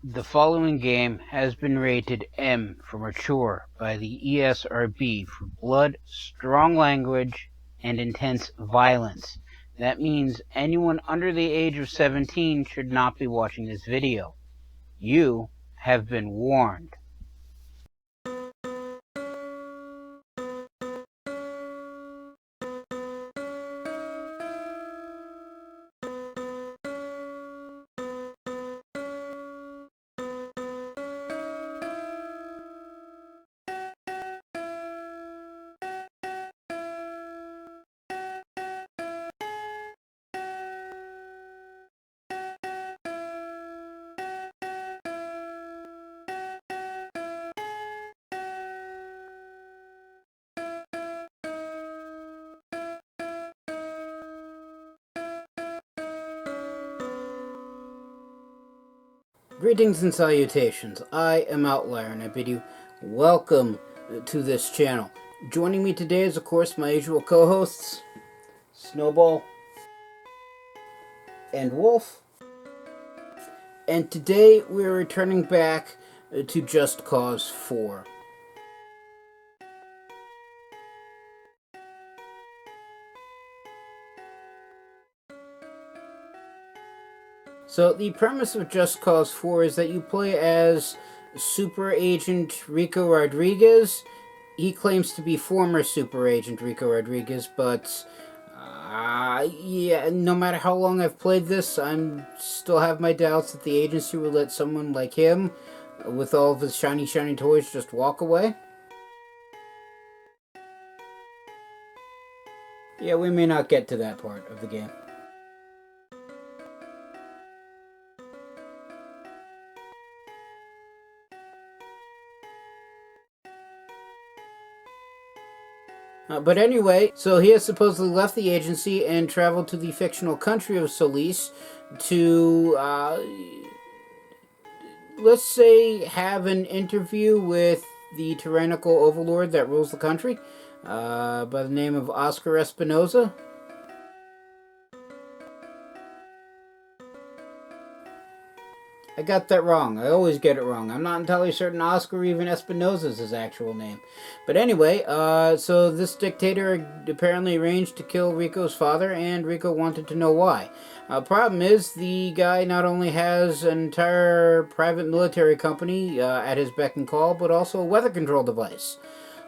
The following game has been rated M for mature by the ESRB for blood, strong language, and intense violence. That means anyone under the age of 17 should not be watching this video. You have been warned. Greetings and salutations. I am Outlier and I bid you welcome to this channel. Joining me today is, of course, my usual co-hosts, Snowball and Wolf. And today we're returning back to Just Cause 4. So the premise of Just Cause 4 is that you play as Super Agent Rico Rodriguez. He claims to be former Super Agent Rico Rodriguez, but yeah, no matter how long I've played this, I'm still have my doubts that the agency will let someone like him, with all of his shiny toys, just walk away. Yeah, we may not get to that part of the game. But anyway, so he has supposedly left the agency and traveled to the fictional country of Solis to, let's say, have an interview with the tyrannical overlord that rules the country, by the name of Oscar Espinosa. I got that wrong. I always get it wrong. I'm not entirely certain Oscar even Espinosa's his actual name. But anyway, so this dictator apparently arranged to kill Rico's father, and Rico wanted to know why. Problem is, the guy not only has an entire private military company at his beck and call, but also a weather control device.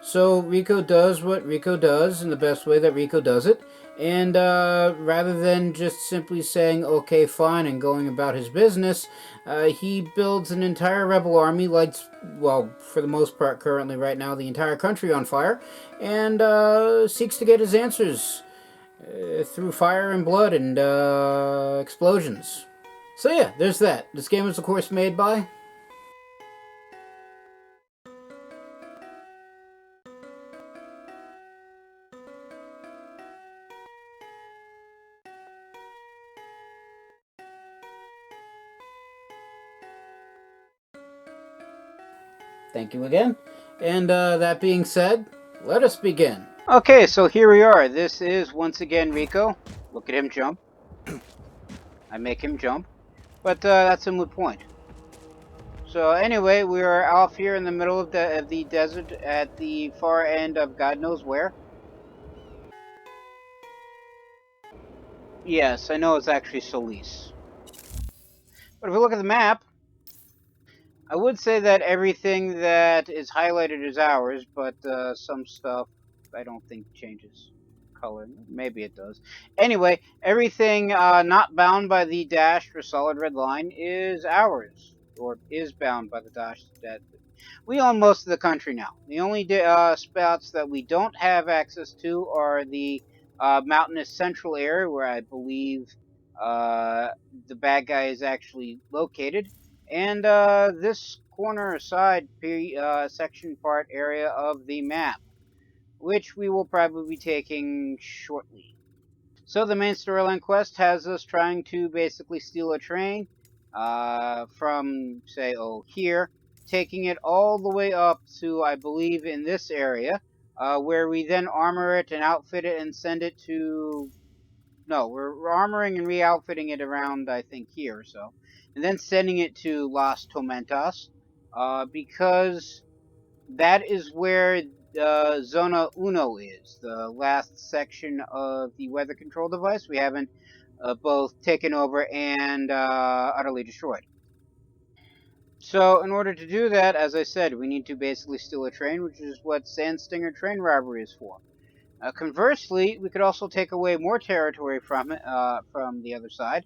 So Rico does what Rico does in the best way that Rico does it. And rather than just simply saying, okay, fine, and going about his business, he builds an entire rebel army, lights, well, for the most part, currently, right now, the entire country on fire, and seeks to get his answers through fire and blood and explosions. So yeah, there's that. This game is, of course, made by... Thank you again. And that being said, let us begin. Okay, so here we are. This is, once again, Rico. Look at him jump. I make him jump. But that's a moot point. So anyway, we are off here in the middle of the desert at the far end of God knows where. Yes, I know it's actually Solis. But if we look at the map, I would say that everything that is highlighted is ours, but some stuff I don't think changes color. Maybe it does. Anyway, everything not bound by the dashed or solid red line is ours, or is bound by the dash that we own most of the country now. The only spots that we don't have access to are the mountainous central area, where I believe the bad guy is actually located, and this corner side section part area of the map, which we will probably be taking shortly. So the main storyline quest has us trying to basically steal a train from, say, here, taking it all the way up to, I believe, in this area, where we then armor it and outfit it and send it to... No, we're armoring and re-outfitting it around, I think, here or so. and then sending it to Las Tormentas, because that is where Zona Uno is, the last section of the weather control device we haven't both taken over and utterly destroyed. So in order to do that, as I said, we need to basically steal a train, which is what Sandstinger train robbery is for. Conversely, we could also take away more territory from it, from the other side,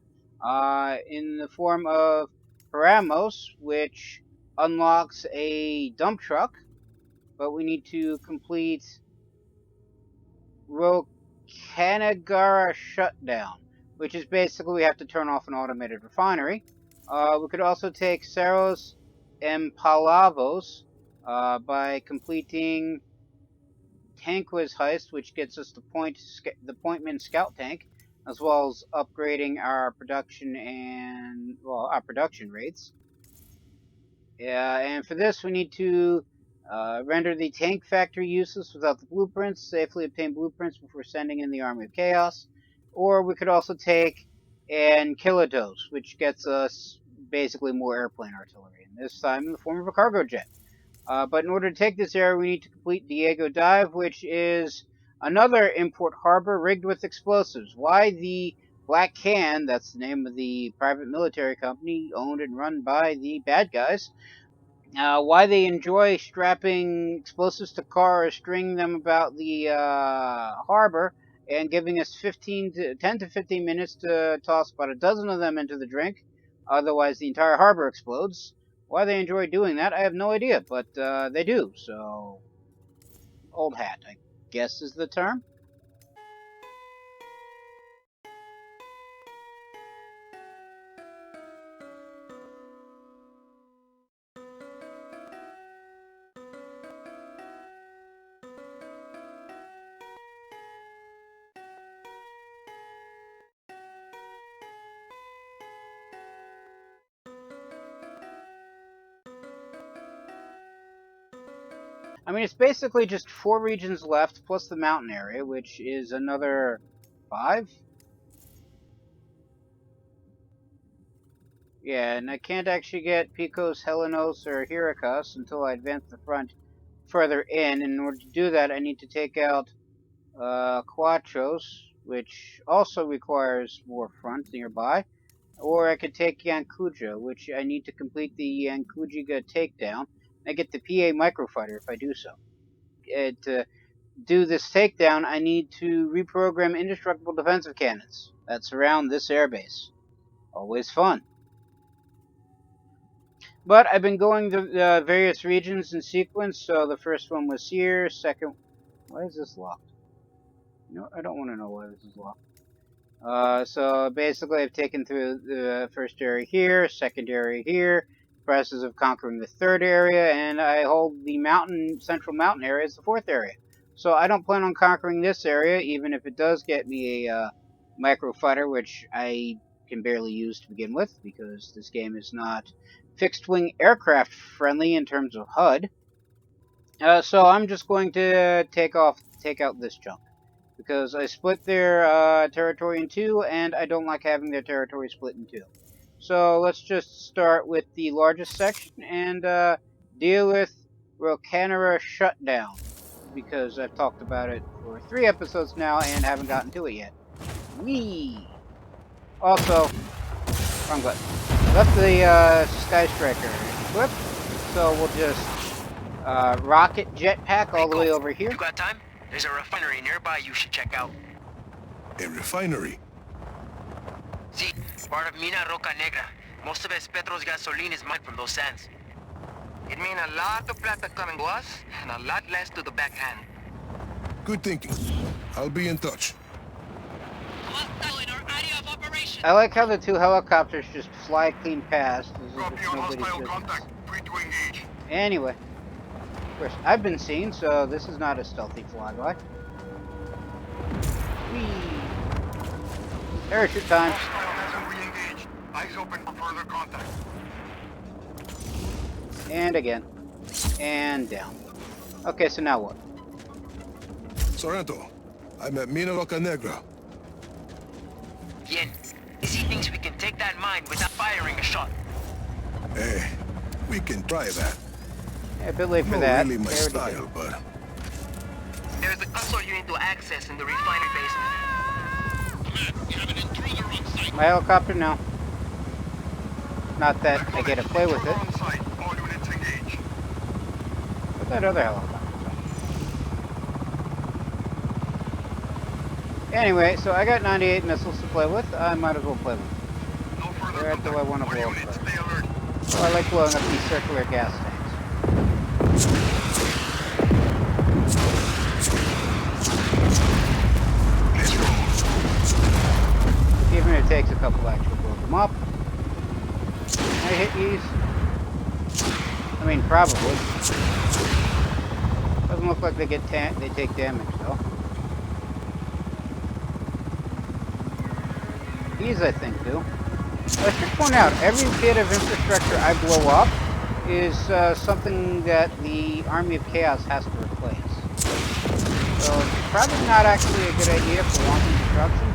in the form of Paramos, which unlocks a dump truck, but we need to complete Rocanagara shutdown, which is basically we have to turn off an automated refinery. We could also take Cerros Empalavos by completing Tanquez heist, which gets us the Pointman scout tank, as well as upgrading our production and our production rates. And for this, we need to render the tank factory useless without the blueprints, safely obtain blueprints before sending in the Army of Chaos. Or we could also take Enkilados, which gets us basically more airplane artillery, and this time in the form of a cargo jet. But in order to take this area, we need to complete Diego Dive, which is another import harbor rigged with explosives. Why the Black Can, that's the name of the private military company owned and run by the bad guys, why they enjoy strapping explosives to cars, stringing them about the harbor, and giving us 10 to 15 minutes to toss about a dozen of them into the drink. Otherwise, the entire harbor explodes. Why they enjoy doing that, I have no idea, but they do. So, old hat, I guess is the term. I mean, it's basically just 4 regions left, plus the mountain area, which is another 5? Yeah, and I can't actually get Picos, Helenos, or Hyricus until I advance the front further in. In order to do that, I need to take out Quatros, which also requires more front nearby. Or I could take Yankuja, which I need to complete the Yankujiga takedown. I get the PA microfighter if I do so. To do this takedown, I need to reprogram indestructible defensive cannons that surround this airbase. Always fun. But I've been going to various regions in sequence, so the first one was here, second... Why is this locked? No, I don't want to know why this is locked. So basically I've taken through the first area here, second area here, process of conquering the third area, and I hold the central mountain area as the fourth area. So I don't plan on conquering this area, even if it does get me a microfighter, which I can barely use to begin with, because this game is not fixed-wing aircraft friendly in terms of HUD. So I'm just going to take out this chunk, because I split their territory in 2, and I don't like having their territory split in 2. So let's just start with the largest section and deal with Rocanera Shutdown, because I've talked about it for 3 episodes now and haven't gotten to it yet. Whee! Also, wrong button. Left the Sky Striker equipped, so we'll just rocket jetpack all the way over here. You got time? There's a refinery nearby you should check out. A refinery? See, part of Mina Roca Negra. Most of Espetro's gasoline is mined from those sands. It means a lot of plata coming to us, and a lot less to the backhand. Good thinking. I'll be in touch. I like how the 2 helicopters just fly clean past as if it's nobody's business. Anyway, of course, I've been seen, so this is not a stealthy flyby. Whee! Parachute time. Eyes open for further contact. And again. And down. Okay, so now what? Sorrento, I'm at Mina Roca Negra. Bien. Easy thinks we can take that that mine without firing a shot. Eh, we can try that. Yeah, a bit late for Not that. really my They already did. style, but There's a console you need to access in the refinery basement. My helicopter now. Not that I get to play with it. On site. All units engaged. But that other helicopter. Anyway, so I got 98 missiles to play with. I might as well play with them. No further Where do I contact. want to All blow up units, first? stay alert. Well, I like blowing up these circular gas tanks. let's roll. Even if it takes a couple extra to blow them up. Can I hit these? I mean, probably. Doesn't look like they get they take damage though. These, I think, do. I should point out, every bit of infrastructure I blow up is something that the Army of Chaos has to replace. So it's probably not actually a good idea for wanton destruction,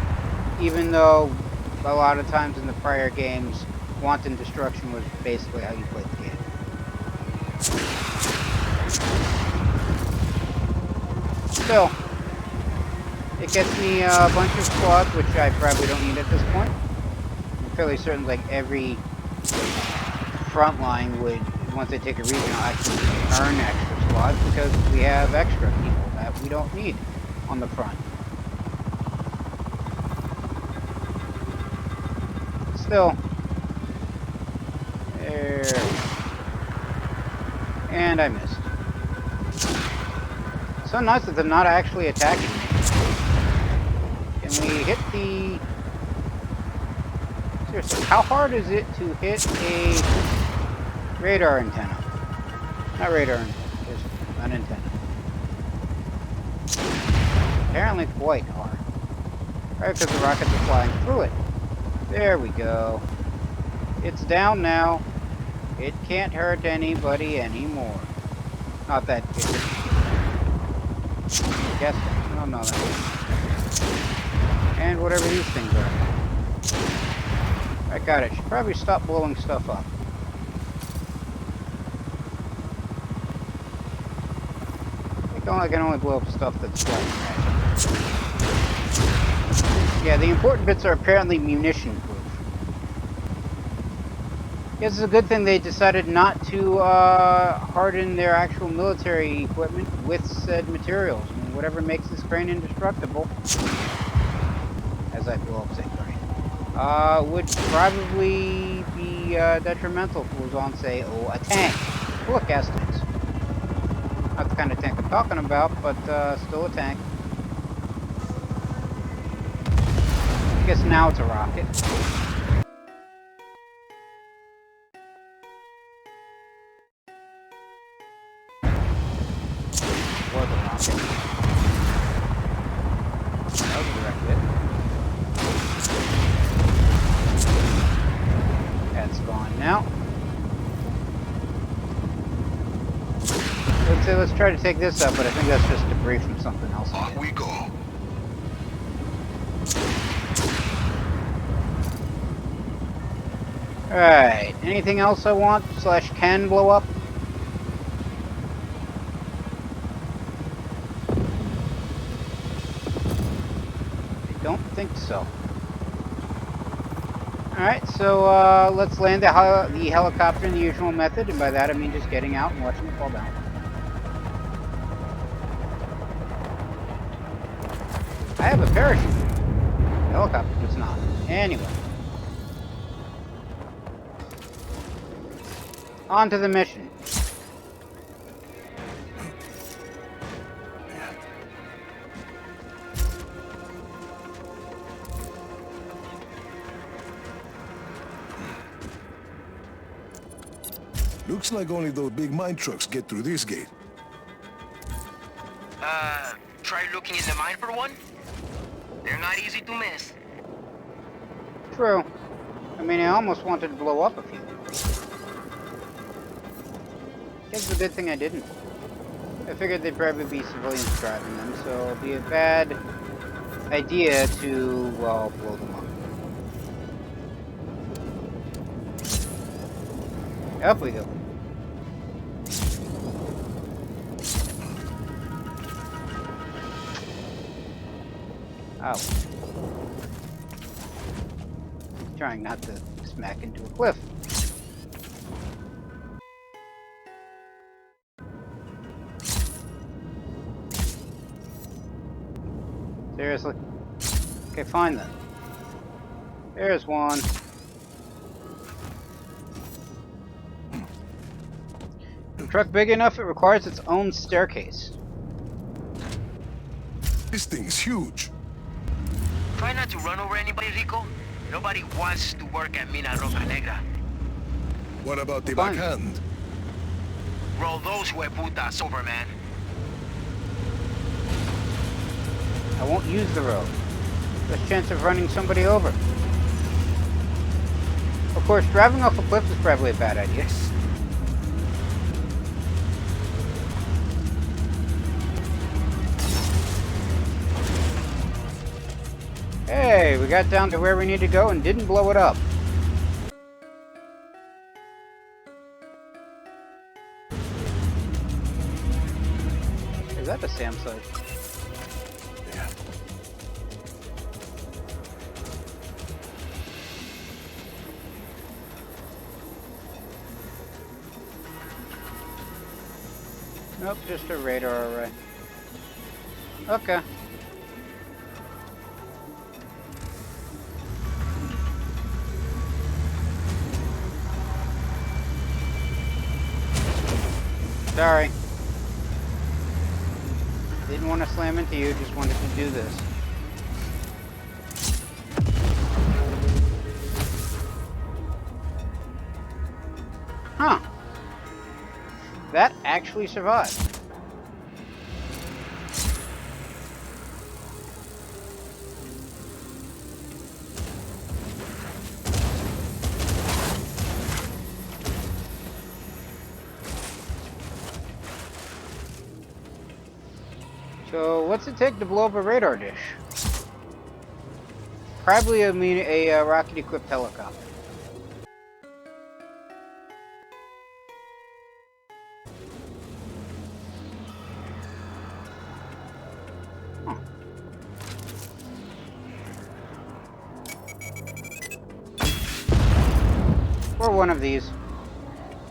even though a lot of times in the prior games, wanton destruction was basically how you played the game. Still, it gets me a bunch of squads, which I probably don't need at this point. I'm fairly certain like every front line would, once they take a regional, actually earn extra squads because we have extra people that we don't need on the front. Still, there. And I missed. So nice that they're not actually attacking me. Can we hit the... Seriously, how hard is it to hit a radar antenna? Not radar antenna, just an antenna. Apparently quite hard. Right, because the rockets are flying through it. There we go. It's down now. It can't hurt anybody anymore. Not that it I guess I don't know that. And whatever these things are. I got it. Should probably stop blowing stuff up. I can only blow up stuff that's flying. Yeah, the important bits are apparently munition proof. Guess it's a good thing they decided not to harden their actual military equipment with said materials. I mean, whatever makes this crane indestructible, as I blow up said crane, would probably be detrimental if it was on, say, a tank. Look, gas tanks. Not the kind of tank I'm talking about, but still a tank. I guess now it's a rocket. Or the rocket. That was a direct hit. That's gone now. Let's try to take this up, but I think that's just debris from something else. Off we go. Alright, anything else I want / can blow up? I don't think so. Alright, so let's land the helicopter in the usual method, and by that I mean just getting out and watching it fall down. I have a parachute. The helicopter does not. Anyway. On to the mission. Looks like only those big mine trucks get through this gate. Try looking in the mine for one? They're not easy to miss. True. I mean, I almost wanted to blow up a few. Guess it's a good thing I didn't. I figured they'd probably be civilians driving them, so it'd be a bad idea to, well, blow them up. Up we go. Oh. Trying not to smack into a cliff. Seriously? Okay, fine then. There's one. A truck big enough, it requires its own staircase. This thing's huge. Try not to run over anybody, Rico. Nobody wants to work at Mina Roca Negra. What about the Fine. backhand? Roll those hueputas over, man. I won't use the road. Less chance of running somebody over. Of course, driving off a cliff is probably a bad idea. Hey, we got down to where we need to go and didn't blow it up. Is that a SAM site? Yeah. Nope, just a radar array. Okay. Sorry. Didn't want to slam into you, just wanted to do this. Huh. That actually survived. So, what's it take to blow up a radar dish? Probably a rocket-equipped helicopter. Huh. Or one of these.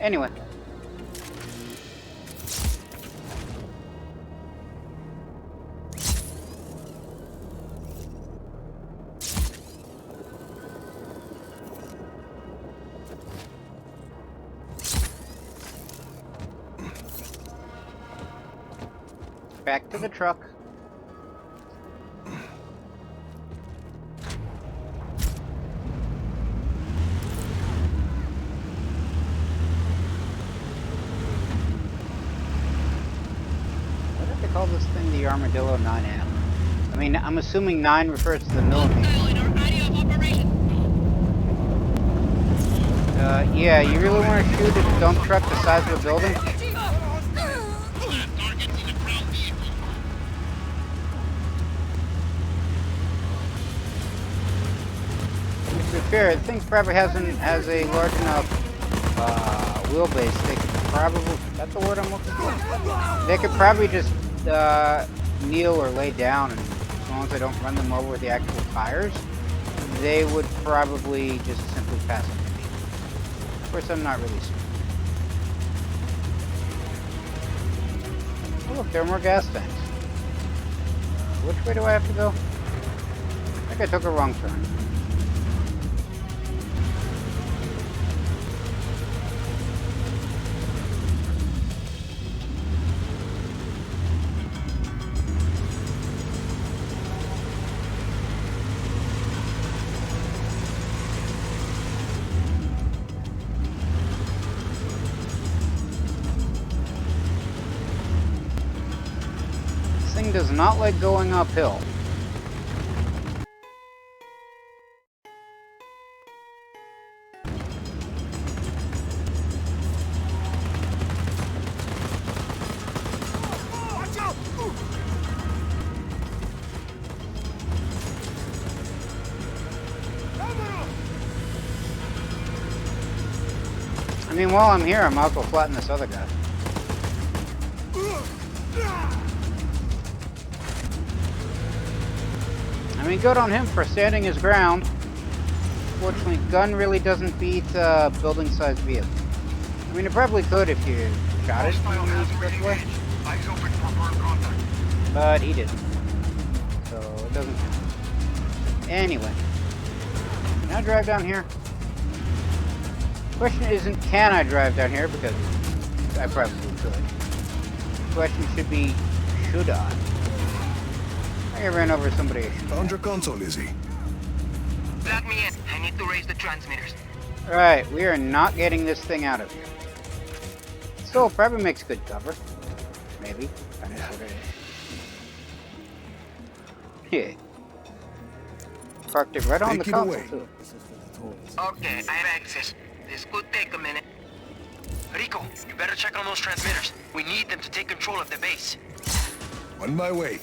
Anyway. Back to the truck. What did they call this thing? The Armadillo 9M. I mean, I'm assuming 9 refers to the millimeter. Yeah, you really want to shoot a dump truck the size of a building? To be fair, the thing probably has a large enough wheelbase. They could probably, that's the word I'm looking for. They could probably just kneel or lay down, and as long as they don't run them over with the actual tires, they would probably just simply pass it. Of course, I'm not really certain. Oh look, there are more gas tanks. Which way do I have to go? I think I took a wrong turn. Does not like going uphill. mean, while I'm here, I might as well flatten this other guy. I mean, good on him for standing his ground. Fortunately, gun really doesn't beat building-sized vehicle. I mean, it probably could if you shot it Hostile in the has best way, re-engaged. Eyes open for further contact. but he didn't. So it doesn't count. Anyway, can I drive down here? Question isn't can I drive down here, because I probably could. The question should be, should I? I ran over somebody. Found your console, Izzy. Plug me in. I need to raise the transmitters. Alright, we are not getting this thing out of here. Still, probably makes good cover. Maybe. I know what it is. Yeah. Parked it right on the Take it console, away. too. Okay, I have access. This could take a minute. Rico, you better check on those transmitters. We need them to take control of the base. On my way.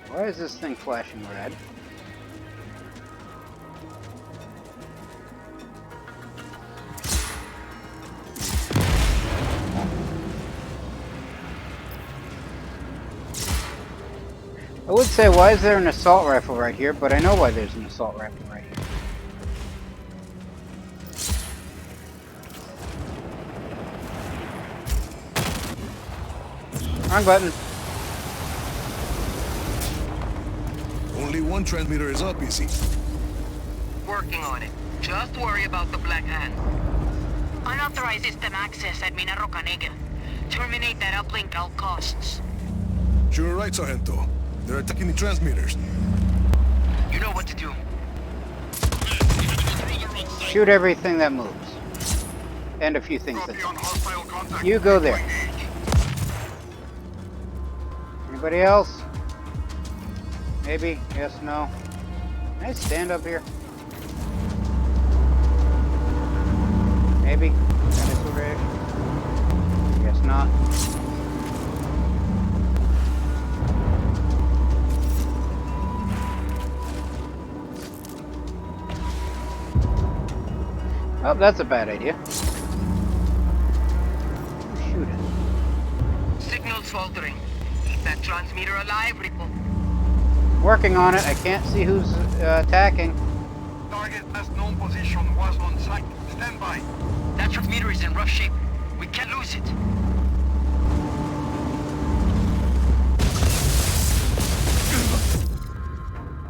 Why is this thing flashing red? I would say, why is there an assault rifle right here? But I know why there's an assault rifle right here. Wrong button. Only one transmitter is up, Izzy. Working on it. Just worry about the Black Hand. Unauthorized system access at Mina Roca Negra. Terminate that uplink at all costs. You're right, Sargento. They're attacking the transmitters. You know what to do. Shoot everything that moves. And a few things that Copy on don't. hostile contact. You go there. Anybody else? Maybe? Yes, no? Can I stand up here? Maybe? Guess not. Oh, that's a bad idea. Shoot it. Signal's faltering. Keep that transmitter alive, Rico. Working on it. I can't see who's attacking. Target last known position was on site. Stand by. That transmitter is in rough shape. We can't lose it.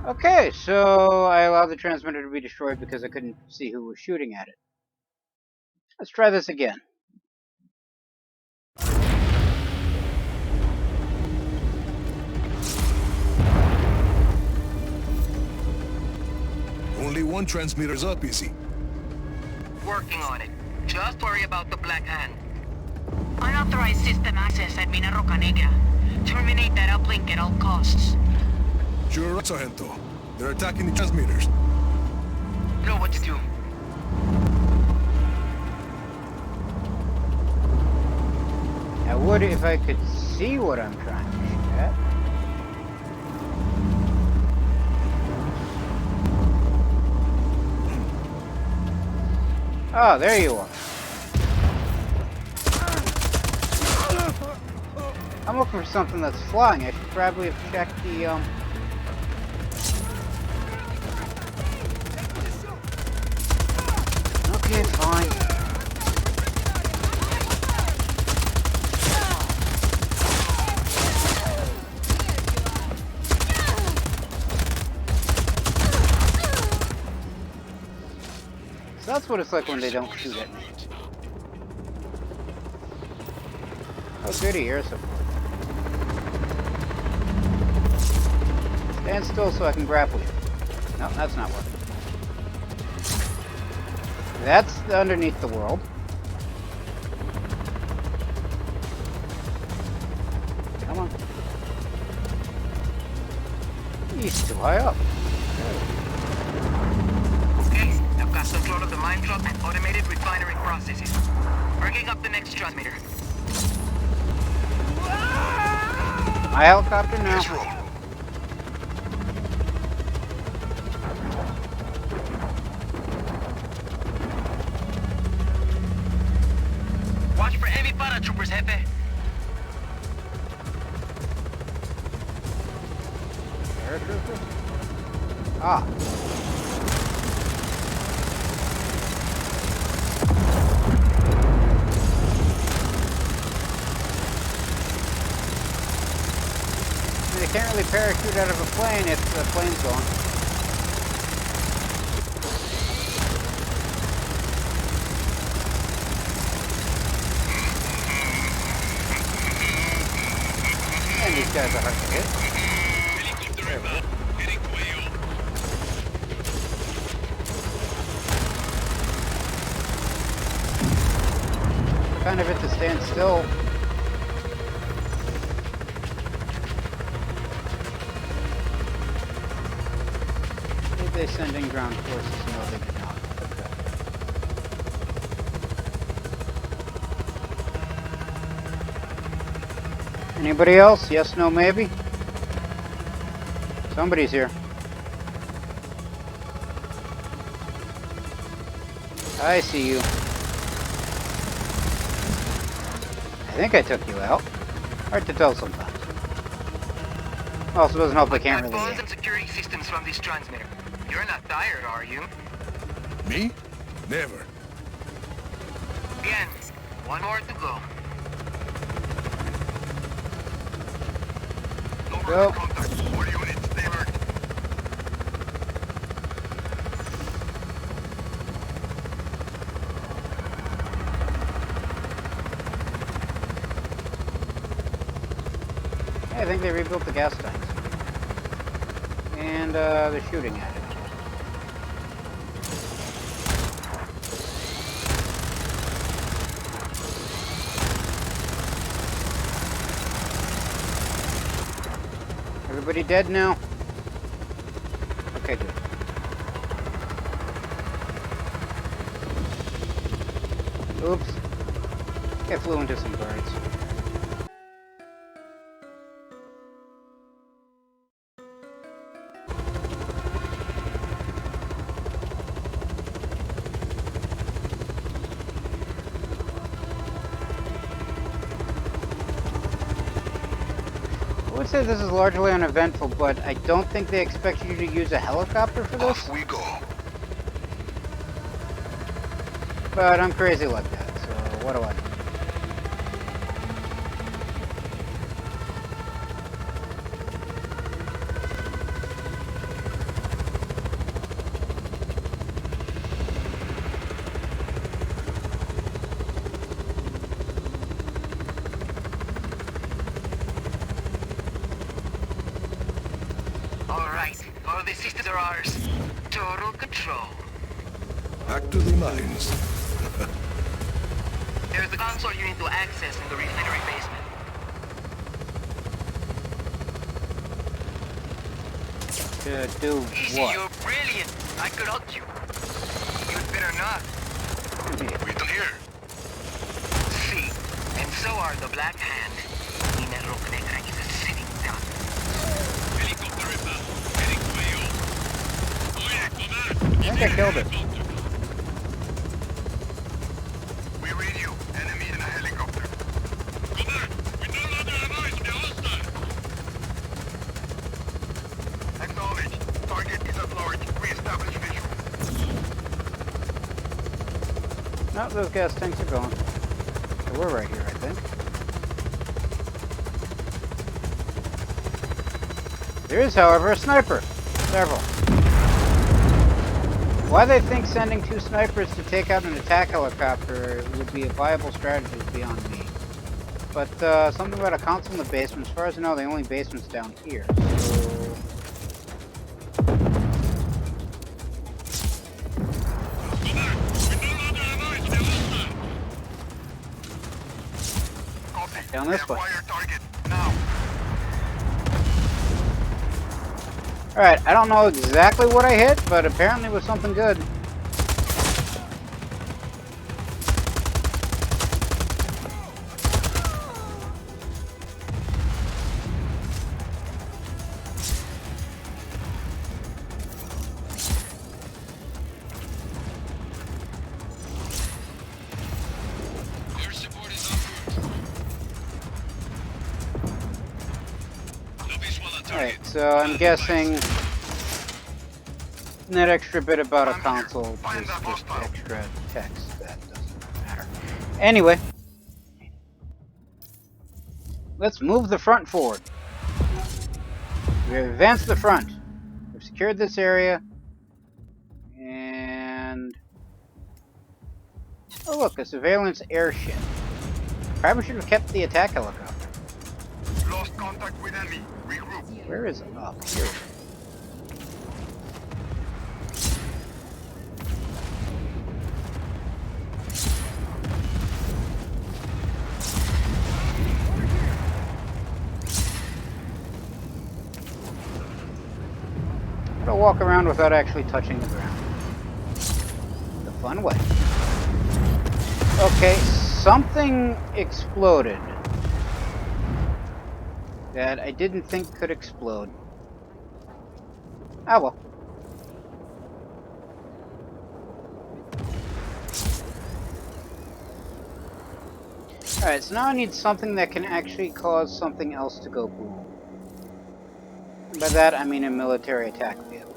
Okay, so I allowed the transmitter to be destroyed because I couldn't see who was shooting at it. Let's try this again. Only one transmitter is up, Izzy. Working on it. Just worry about the Black Hand. Unauthorized system access at Mina Roca Negra. Terminate that uplink at all costs. You're right, Sargento. They're attacking the transmitters. You know what to do. I would if I could see what I'm trying to shoot at. Oh, there you are. I'm looking for something that's flying. I should probably have checked the, Okay, fine. So that's what it's like when they don't shoot at me. Oh goody, air support. Stand still so I can grapple you. No, that's not working. That's underneath the world. Come on. He's too high up. Okay, I've got control of the mine truck and automated refinery processes. Bringing up the next transmitter. Ah! My helicopter now. Let's roll. Watch for enemy paratroopers, Jefe. Paratrooper? Ah. They can't really parachute out of a plane if the plane's gone. And these guys are hard to hit. There we go. Kind of at the stand still. Did they send in ground forces? No, they did not. Okay. Anybody else? Yes, no, maybe? Somebody's here. I see you. I think I took you out. Hard to tell sometimes. Also doesn't help I can't really phones and security systems from this transmitter. You're not tired, are you? Me? Never. Bien. One more to go. Go. Contact. All units, stay alert. I think they rebuilt the gas tanks. And they're shooting at it. Everybody dead now? Okay, good. Oops. I flew into some birds. I would say this is largely uneventful, but I don't think they expect you to use a helicopter for this. Off we go. But I'm crazy like that, so what do I do? All the systems are ours. Total control. Back to the mines. There's a console you need to access in the refinery basement. To do Easy, what? you're brilliant. I could help you. You'd better not. We done here. See, and so are the Black Hand. Negra is a sitting duck. I think I killed it. We read you. Enemy in a helicopter. Acknowledge. Target is at large. Re-establish visual. No, those gas tanks are gone. So we're right here, I think. There is, however, a sniper. Several. Why they think sending 2 snipers to take out an attack helicopter would be a viable strategy is beyond me. But something about a console in the basement. As far as I know, the only basement's down here. So... down this way. Acquire target now. Alright, I don't know exactly what I hit, but apparently it was something good. Alright, so I'm guessing that extra bit about a console is just extra text. That doesn't matter. Anyway, let's move the front forward. We've advanced the front. We've secured this area. And... oh look, a surveillance airship. Probably should have kept the attack helicopter. Lost contact with enemy. Regroup. Where is it? Oh, here. I'm gonna walk around without actually touching the ground. The fun way. Okay, something exploded that I didn't think could explode. Ah well. Alright, so now I need something that can actually cause something else to go boom. And by that I mean a military attack vehicle.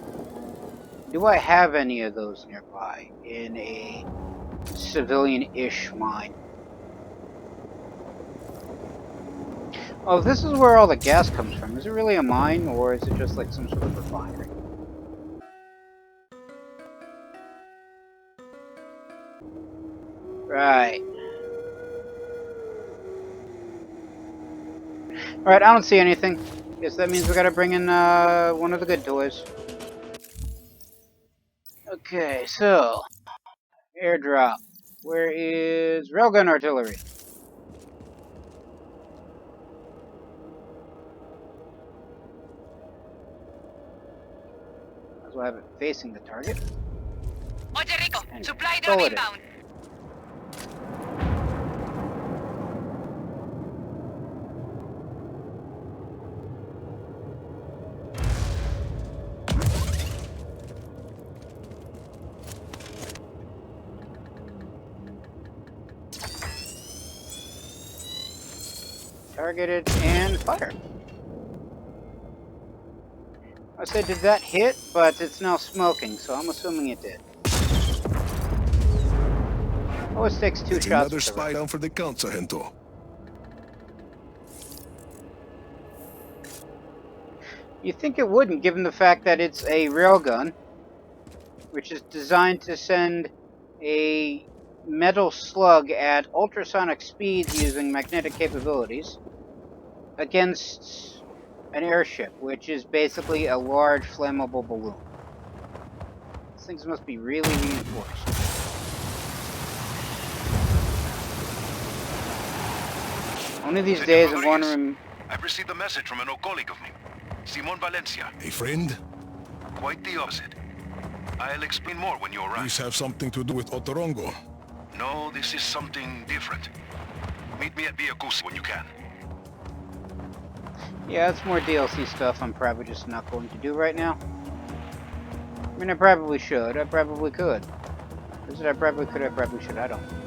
Do I have any of those nearby in a civilian-ish mine? Oh, this is where all the gas comes from. Is it really a mine, or is it just like some sort of refinery? Right. Alright, I don't see anything. Guess that means we gotta bring in one of the good toys. Okay, so... airdrop. Where is railgun artillery? Might as well have it facing the target. Oye, Rico, And supply drop bullet it. inbound. Targeted and fire. I said, did that hit? But it's now smoking, so I'm assuming it did. Always takes two shots. Another spy down for the count, Sargento. You think it wouldn't, given the fact that it's a railgun, which is designed to send a metal slug at ultrasonic speeds using magnetic capabilities against an airship, which is basically a large flammable balloon. These things must be really reinforced. One of these days I'm going to I've received a message from an old colleague of mine, Simon Valencia. A friend? Quite the opposite. I'll explain more when you arrive. These have something to do with Otorongo. No, this is something different. Meet me at Villacusi when you can. yeah, it's more DLC stuff I'm probably just not going to do right now. I mean, I probably should. I probably could. Is it I probably could, I probably should. I don't know.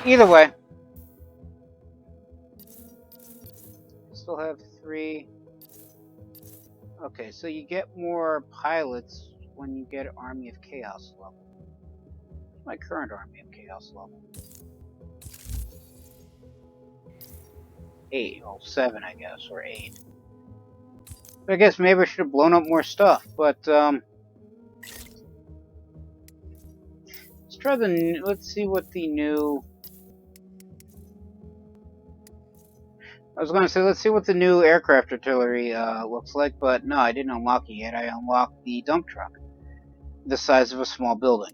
Either way. Still have 3. Okay, so you get more pilots when you get Army of Chaos level. What's my current Army of Chaos level? 8. Well, 7, I guess, or 8. I guess maybe I should have blown up more stuff, but, let's try the, let's see what the new... I was going to say, let's see what the new aircraft artillery looks like, but no, I didn't unlock it yet. I unlocked the dump truck, the size of a small building.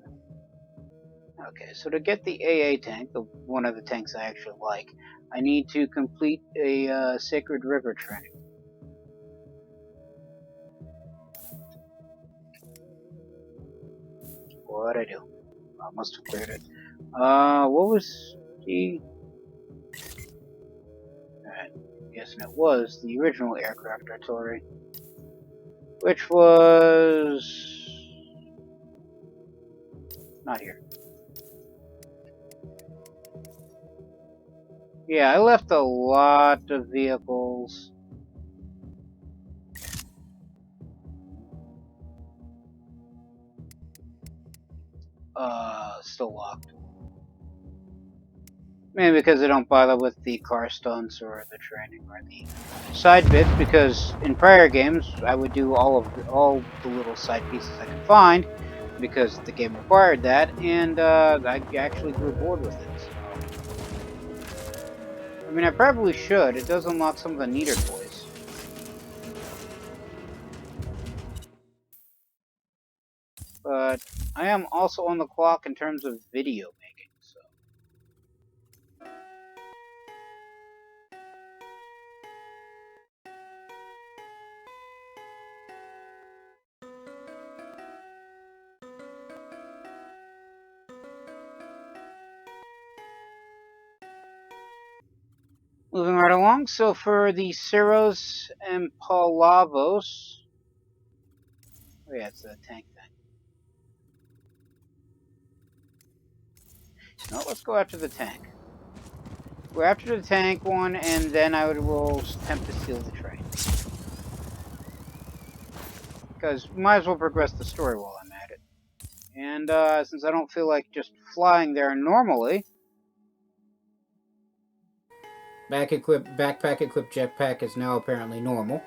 Okay, so to get the AA tank, one of the tanks I actually like, I need to complete a Sacred River training. What'd I do? I must have cleared it. What was the... Alright, guessing it was the original aircraft artillery, which was... not here. Yeah, I left a lot of vehicles still locked. Maybe because they don't bother with the car stunts or the training or the side bits, because in prior games I would do all the little side pieces I could find because the game required that, and I actually grew bored with it. So. I mean, I probably should. It does unlock some of the neater toys. But I am also on the clock in terms of video making, so. Moving right along, so for the Ceros and Palavos. Oh yeah, it's a tank thing. No, let's go after the tank. Go after the tank one, and then I will attempt to steal the train. Because might as well progress the story while I'm at it. And since I don't feel like just flying there normally, backpack equipped jetpack is now apparently normal.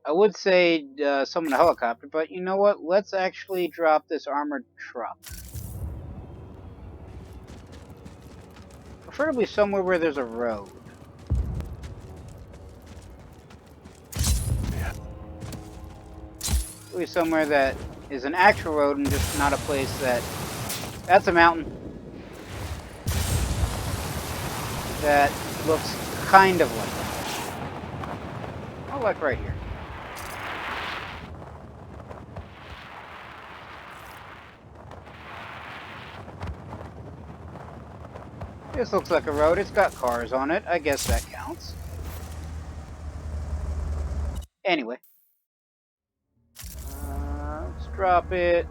I would say summon a helicopter, but you know what? Let's actually drop this armored truck. Preferably somewhere where there's a road. Preferably somewhere that is an actual road and just not a place that... That's a mountain. That looks kind of like that. Oh, like right here. This looks like a road. It's got cars on it. I guess that counts. Anyway. Let's drop it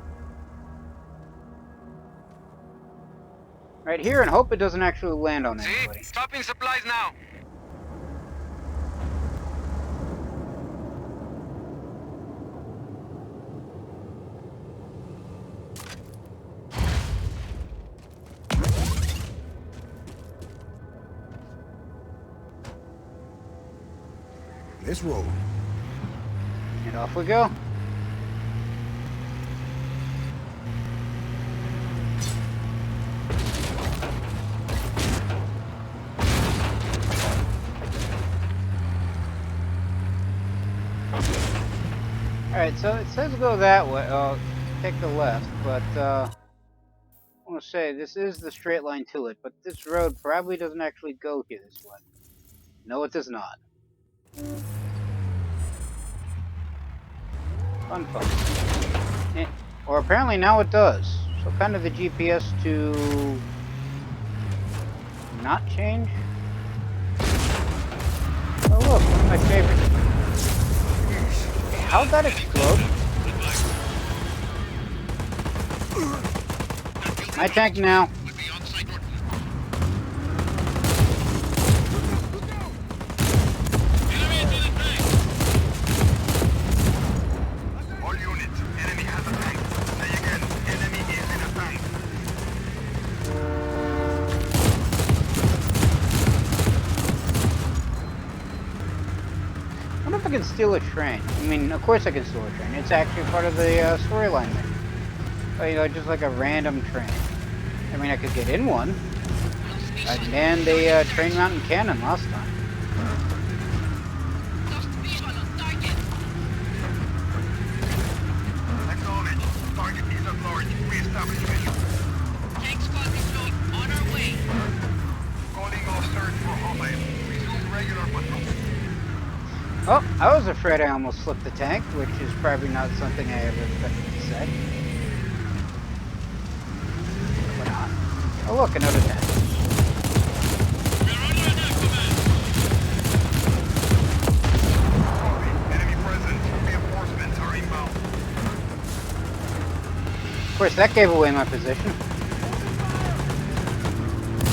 right here and hope it doesn't actually land on anybody. See? Dropping supplies now. Let's roll. And off we go. Alright, so it says go that way. Oh, take the left, but I want to say this is the straight line to it, but this road probably doesn't actually go here this way. No, it does not. Fun. Or apparently now it does. So kind of the GPS to not change. Oh look, one of my favorites. How'd that explode? My tank now. All units, enemy has a tank. Say again, enemy is in a tank. I wonder if I can steal a train. I mean, of course I can steal a train. It's actually part of the storyline there. But, you know, just like a random train. I mean, I could get in one. I manned the train mountain cannon last time. Acknowledge. Target is at large. Re-establish mission. Tank squad deployed on our way. Calling all search for Hermit. Resume regular patrol. Oh, I was afraid I almost slipped the tank, which is probably not something I ever expected to say. But not. Oh look, another tank. Copy. Enemy present. Reinforcements are inbound. Of course, that gave away my position.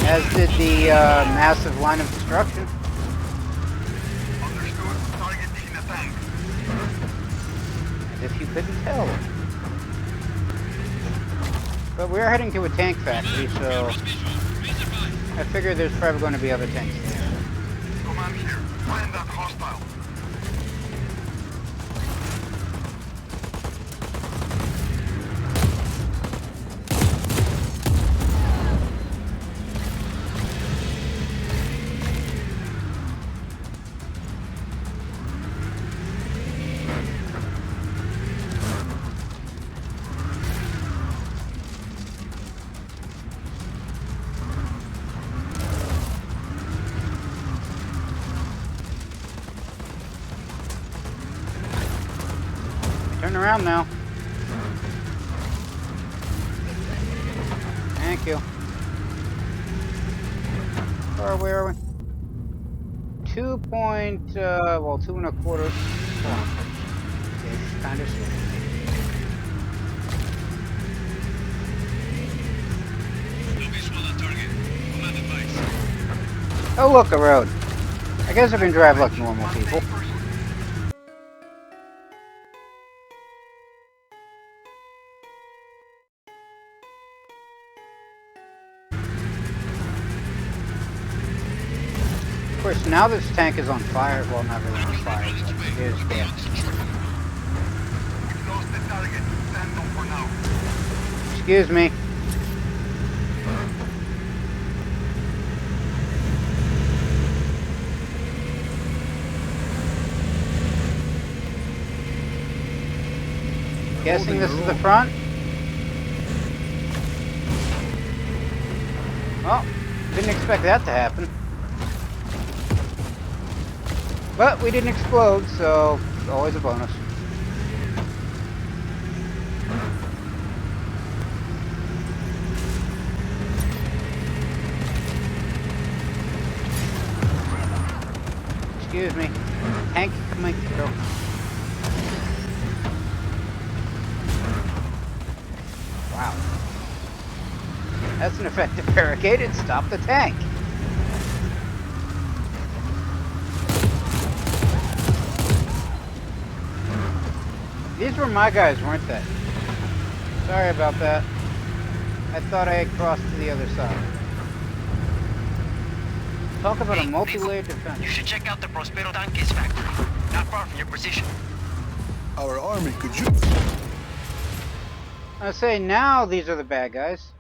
As did the massive line of destruction. Understood. Target is in the tank. if you couldn't tell. But we are heading to a tank factory, so I figure there's probably going to be other tanks there. Command here. Find that hostile. Turn around now. Thank you. Where are we? 2.125. It's kind of slow. Oh look, a road. I guess I can drive like normal people. Of course, now this tank is on fire. Well, not really on fire, but it is dead. Lost the target. Stand on for now. Excuse me. Guessing this is the front? Well, didn't expect that to happen. But we didn't explode, so it's always a bonus. Excuse me. Tank coming through. Wow. That's an effective barricade. It stopped the tank. These were my guys, weren't they? Sorry about that. I thought I had crossed to the other side. Talk about a multi-layered defense. You should check out the Prospero Tanques factory. Not far from your position. Our army could use... I say now these are the bad guys.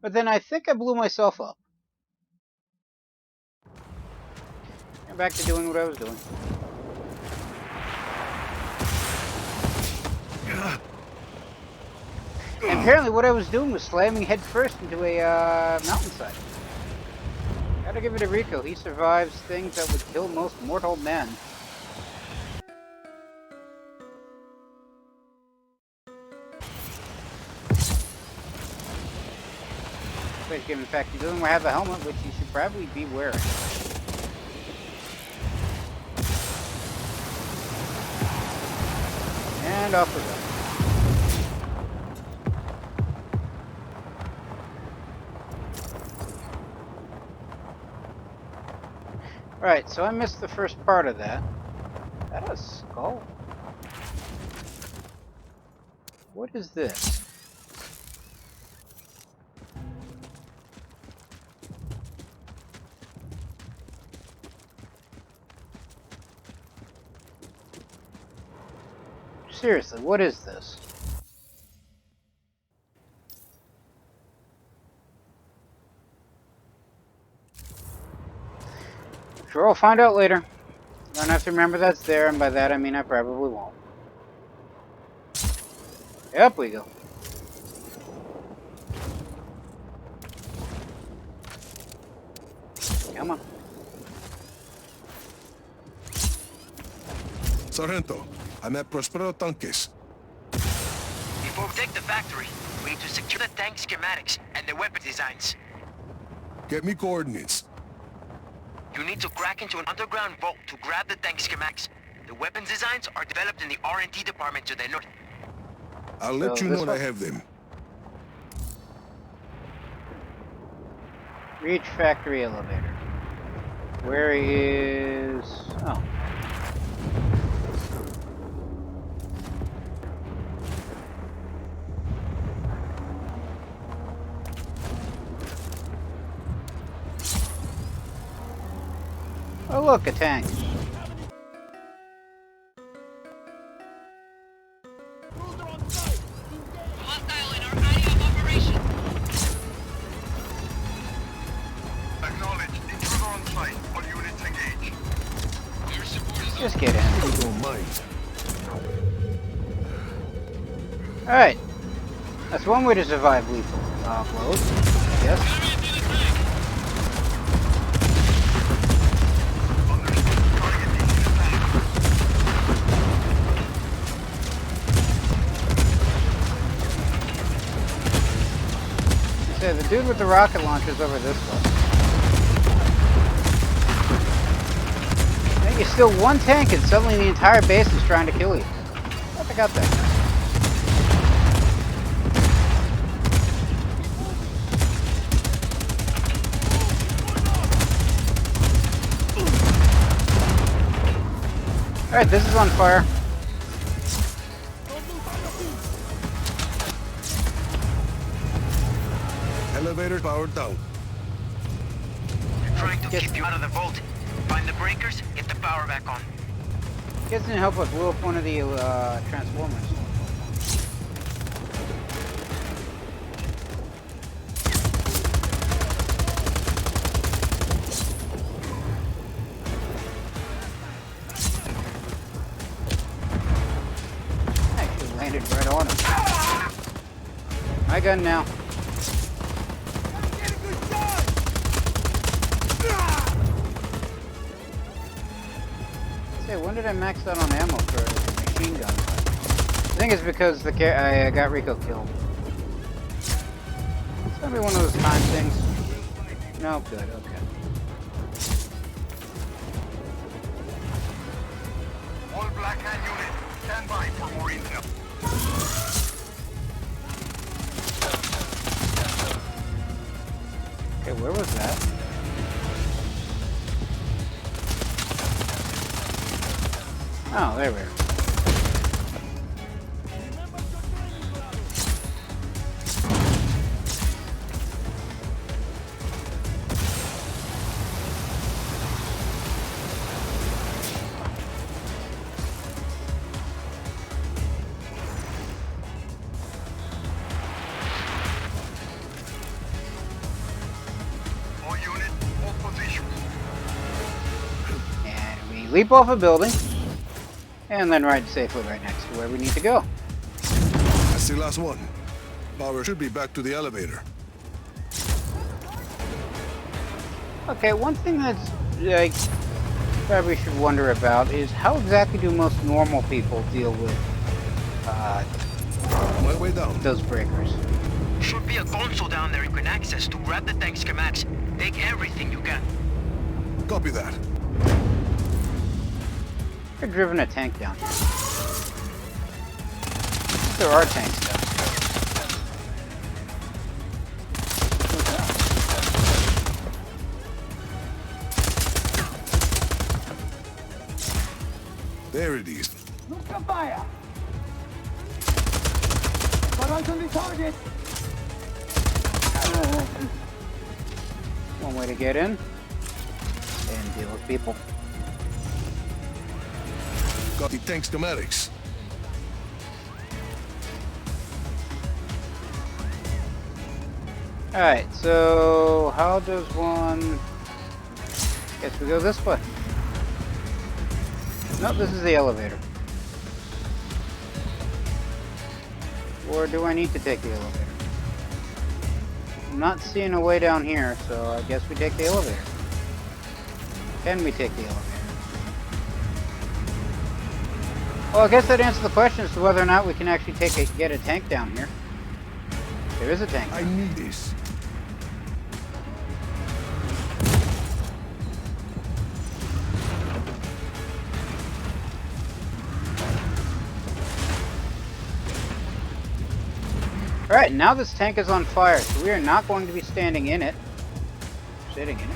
But then I think I blew myself up. I'm back to doing what I was doing. And apparently what I was doing was slamming head first into a mountainside. Gotta give it to Rico. He survives things that would kill most mortal men. Which, given the fact he doesn't have a helmet, which he should probably be wearing. And off we go. Alright, so I missed the first part of that. Is that a skull? What is this? Seriously, what is this? Sure, I'll find out later. Don't have to remember that's there, and by that I mean I probably won't. Up we go. Come on. Sargento, I'm at Prospero Tanques. Before we take the factory, we need to secure the tank schematics and the weapon designs. Get me coordinates. You need to crack into an underground vault to grab the tank schematics. The weapons designs are developed in the R&D department to the north. I'll let you know when I have them. Reach factory elevator. Where is... oh. Oh look, a tank. Hostile in our area of operation. Acknowledged. Intruder on site. All units engaged. Your support is Just get in. You don't mind. Alright. That's one way to survive lethal blows, I guess. The dude with the rocket launcher's over this way. I think you're still one tank and suddenly the entire base is trying to kill you. I got that. Alright, this is on fire. Elevator powered down. They're trying to keep you out of the vault. Find the breakers, get the power back on. You guys didn't help us blow up one of the transformers. Actually landed right on him. My gun now. Say, when did I max out on ammo for a machine gun? I think it's because I got Rico killed. It's gonna be one of those time things. No, good, okay. All Black Hand units. Stand by for more intel. Okay, where was that? Oh, there we are. All units, all positions. And we leap off a building. And then ride safely right next to where we need to go. That's the last one. Power should be back to the elevator. Okay, one thing that's like probably should wonder about is how exactly do most normal people deal with My way down. those breakers? Should be a console down there you can access to grab the tank schematics. Take everything you can. Copy that. I've driven a tank down here. There are tanks down here. There it is. One way to get in and deal with people. Got the tank schematics. Alright, so how does one... Guess we go this way. Nope, this is the elevator. Or do I need to take the elevator? I'm not seeing a way down here, so I guess we take the elevator. Can we take the elevator? Well, I guess that answers the question as to whether or not we can actually get a tank down here. There is a tank. I need this. Alright, now this tank is on fire, so we are not going to be standing in it. Sitting in it.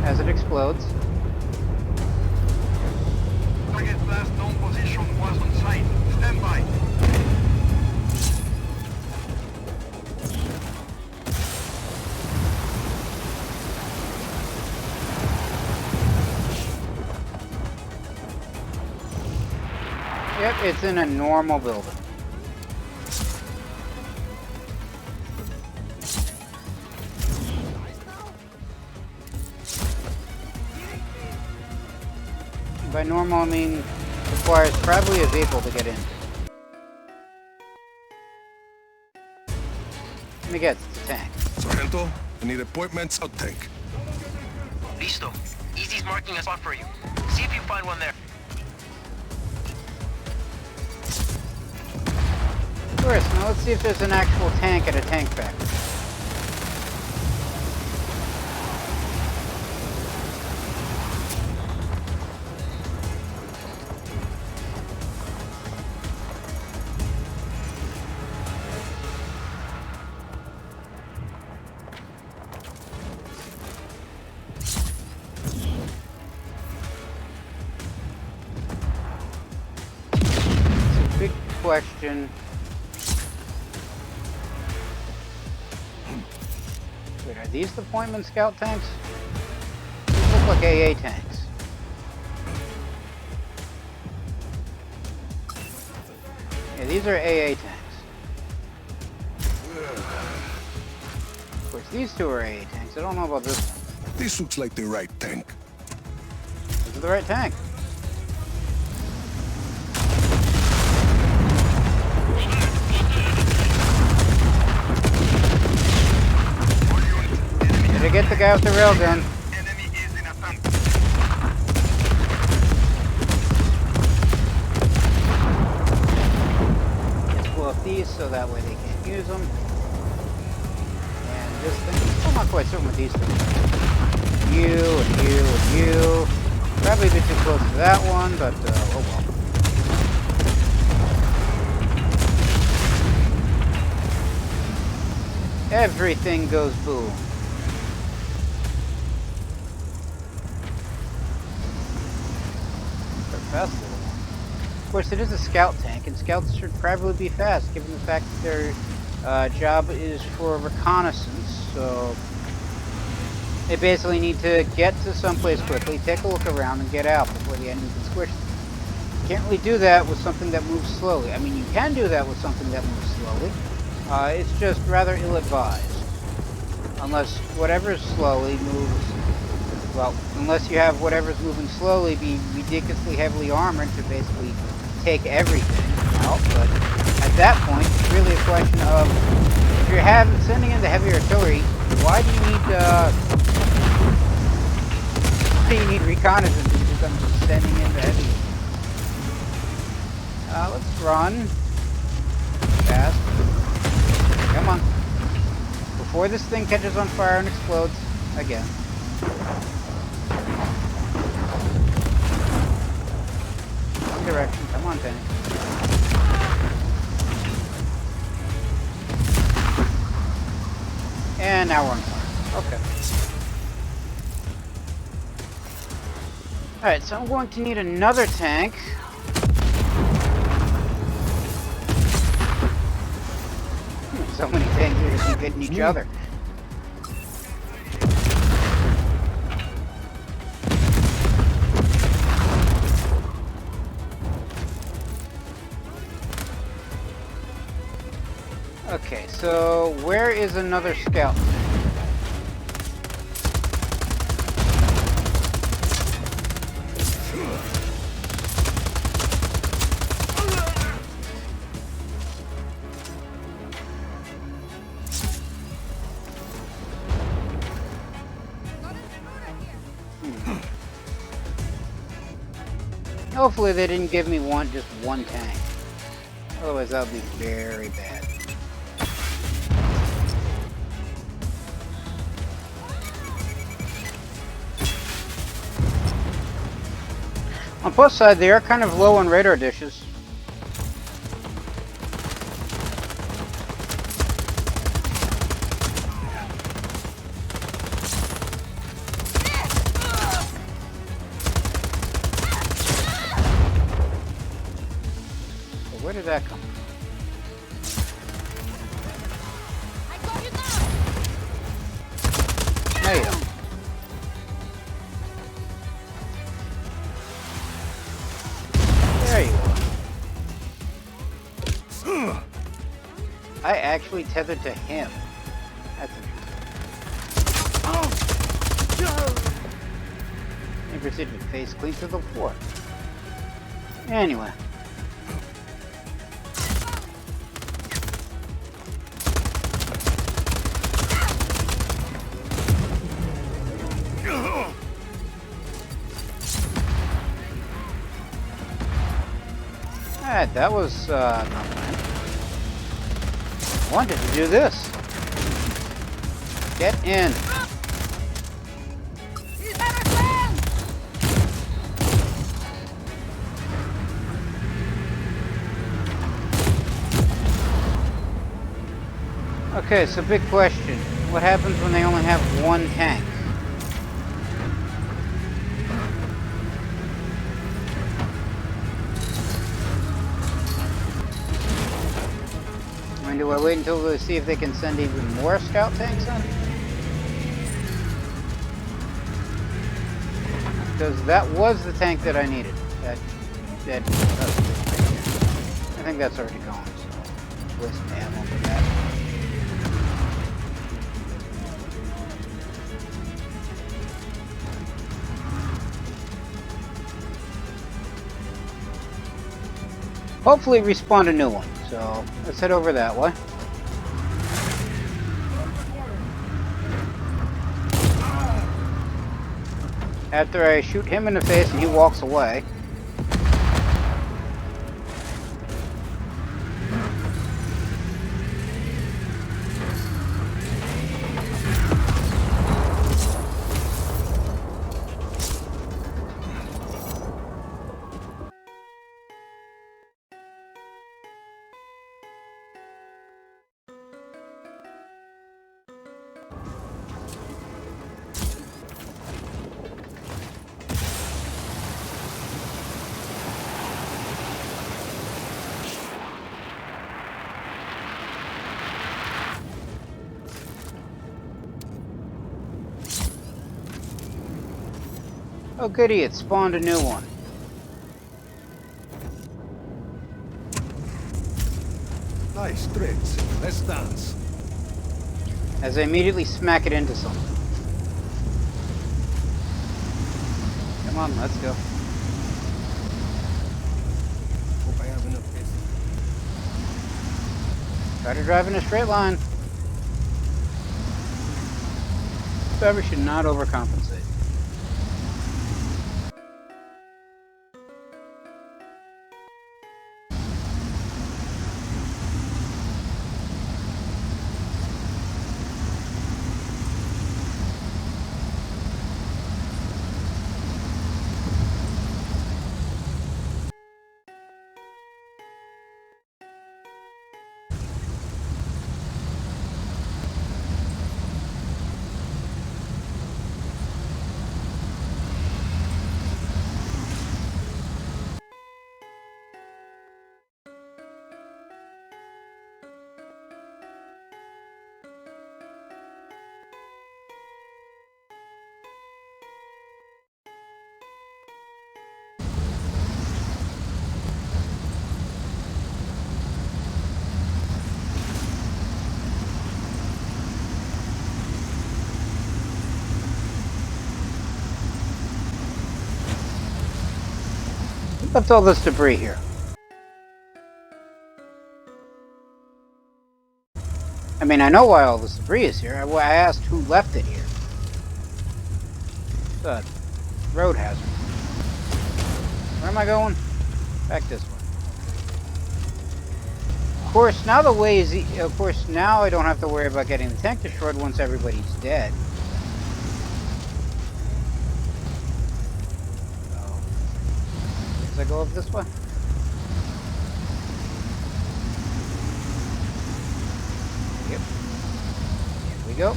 As it explodes. Target's last known position was on site. Stand by. It's in a normal building. By normal, I mean requires probably a vehicle to get in. Let me guess, it's a tank. Sargento, I need appointments out tank. Listo. Easy's marking a spot for you. See if you find one there. First, now let's see if there's an actual tank at a tank factory. It's a big question. Wait, are these the appointment scout tanks? These look like AA tanks. Yeah, these are AA tanks. Of course, these two are AA tanks. I don't know about this one. This looks like the right tank. This is the right tank. Did I get the guy with the railgun? Just blow up these so that way they can't use them. And this thing, I'm not quite certain what these things are. You and you and you. Probably a bit too close to that one, but oh well. Everything goes boom. They're fast little one. Of course, it is a scout tank, and scouts should probably be fast, given the fact that their job is for reconnaissance. So they basically need to get to someplace quickly, take a look around, and get out before the enemy can squish them. You can't really do that with something that moves slowly. I mean, you can do that with something that moves slowly. It's just rather ill-advised. Unless whatever's slowly moves, well, unless you have whatever's moving slowly be ridiculously heavily armored to basically take everything out. But at that point, it's really a question of, if you're sending in the heavy artillery, why do you need reconnaissance because I'm just sending in the heavy? Let's run. Fast. Come on. Before this thing catches on fire and explodes again. Wrong direction. Come on, tank. And now we're on fire. Okay. Alright, so I'm going to need another tank. So many tanks are just getting each other. Okay, so where is another scout? Hopefully they didn't give me just one tank. Otherwise that would be very bad. On plus side, they are kind of low on radar dishes. Where did that come from? No, you don't. There you are. I actually tethered to him. That's interesting. And proceeded to face clean to the floor. Anyway. Alright, that was not planned. I wanted to do this. Get in. Okay, so big question. What happens when they only have one tank? I mean, do I wait until we see if they can send even more scout tanks in? Because that was the tank that I needed. I think that's already gone, so waste ammo for that. Hopefully respawn a new one, so let's head over that way. After I shoot him in the face and he walks away. Oh goody, it spawned a new one. Nice tricks. Let's dance. As I immediately smack it into something. Come on, let's go. Hope I have enough basic. Try to drive in a straight line. Driver should not overcompensate. Left all this debris here. I mean, I know why all this debris is here. I asked who left it here. It's a road hazard. Where am I going? Back this way. Of course, now the way is... Of course, now I don't have to worry about getting the tank destroyed once everybody's dead. Does I go up this way? Yep. Here we go.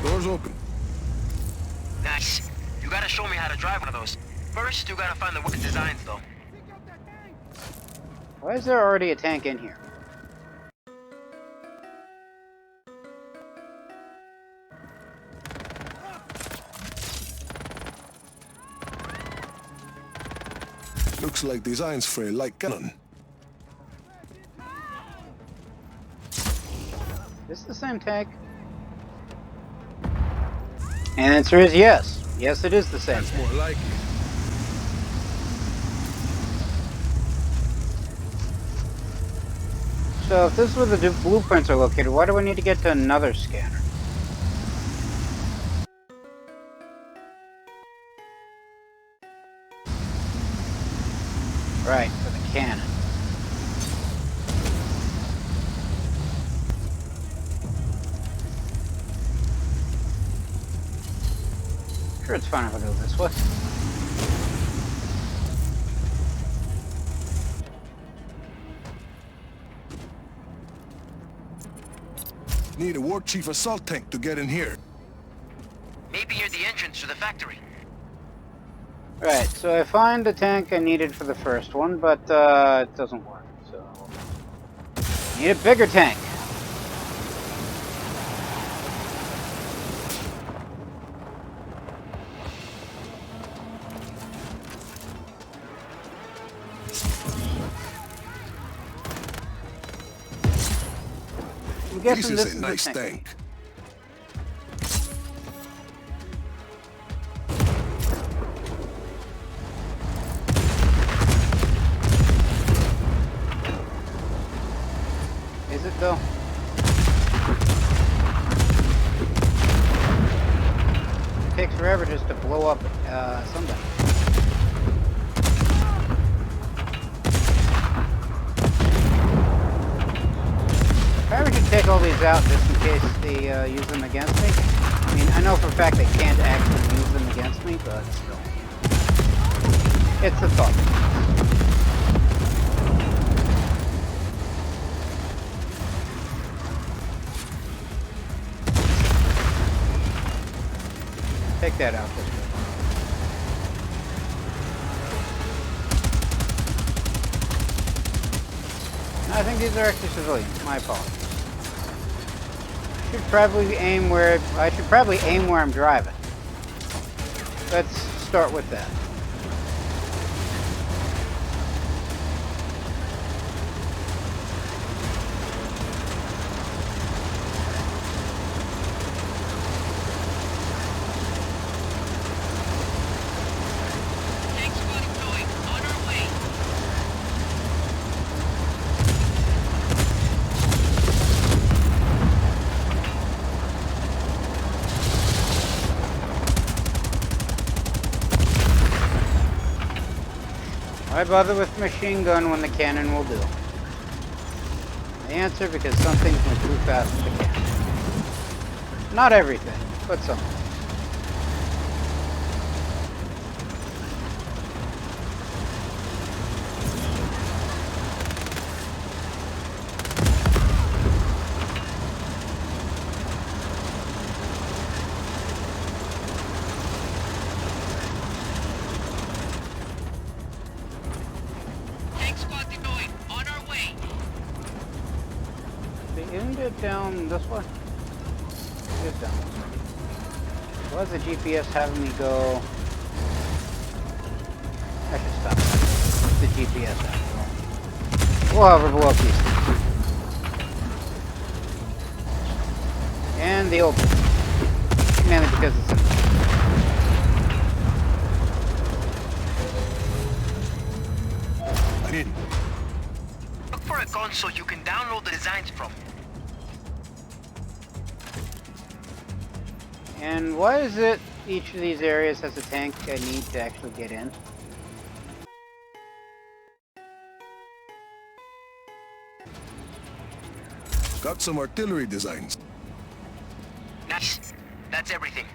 Doors open. Nice. You gotta show me how to drive one of those. First, you gotta find the wicked designs, though. Why is there already a tank in here? Looks like designs for a light cannon. Is this the same tank? And the answer is yes. Yes, it is the same That's tank. more like it. So if this is where the blueprints are located, why do we need to get to another scanner? Right, for the cannon. Sure, it's fine if I go this way. Need a war chief assault tank to get in here. Maybe near the entrance to the factory. Right, so I find the tank I needed for the first one, but it doesn't work, so... Need a bigger tank! I'm guessing This this is a the nice tank. tank. Is it though? It takes forever just to blow up somebody. Probably should take all these out just in case they use them against me. I mean, I know for a fact they can't actually use them against me, but still. It's a thought. Take that out this way. No, I think these are actually civilians. My apologies. I should probably aim where I'm driving. Let's start with that. Tank squad deployed. On our way. Why bother with machine gun when the cannon will do? The answer, because some things move too fast with the cannon. Not everything, but some. Tank squad deployed. On our way. They aimed it down this way? It down this way. Why is the GPS having me go? I should stop that. It's the GPS after all. We'll hover below these. And the open. Mainly because it's in. I need. Look for a console you can download the designs from. And why is it each of these areas has a tank I need to actually get in? Got some artillery designs. Nice. That's everything.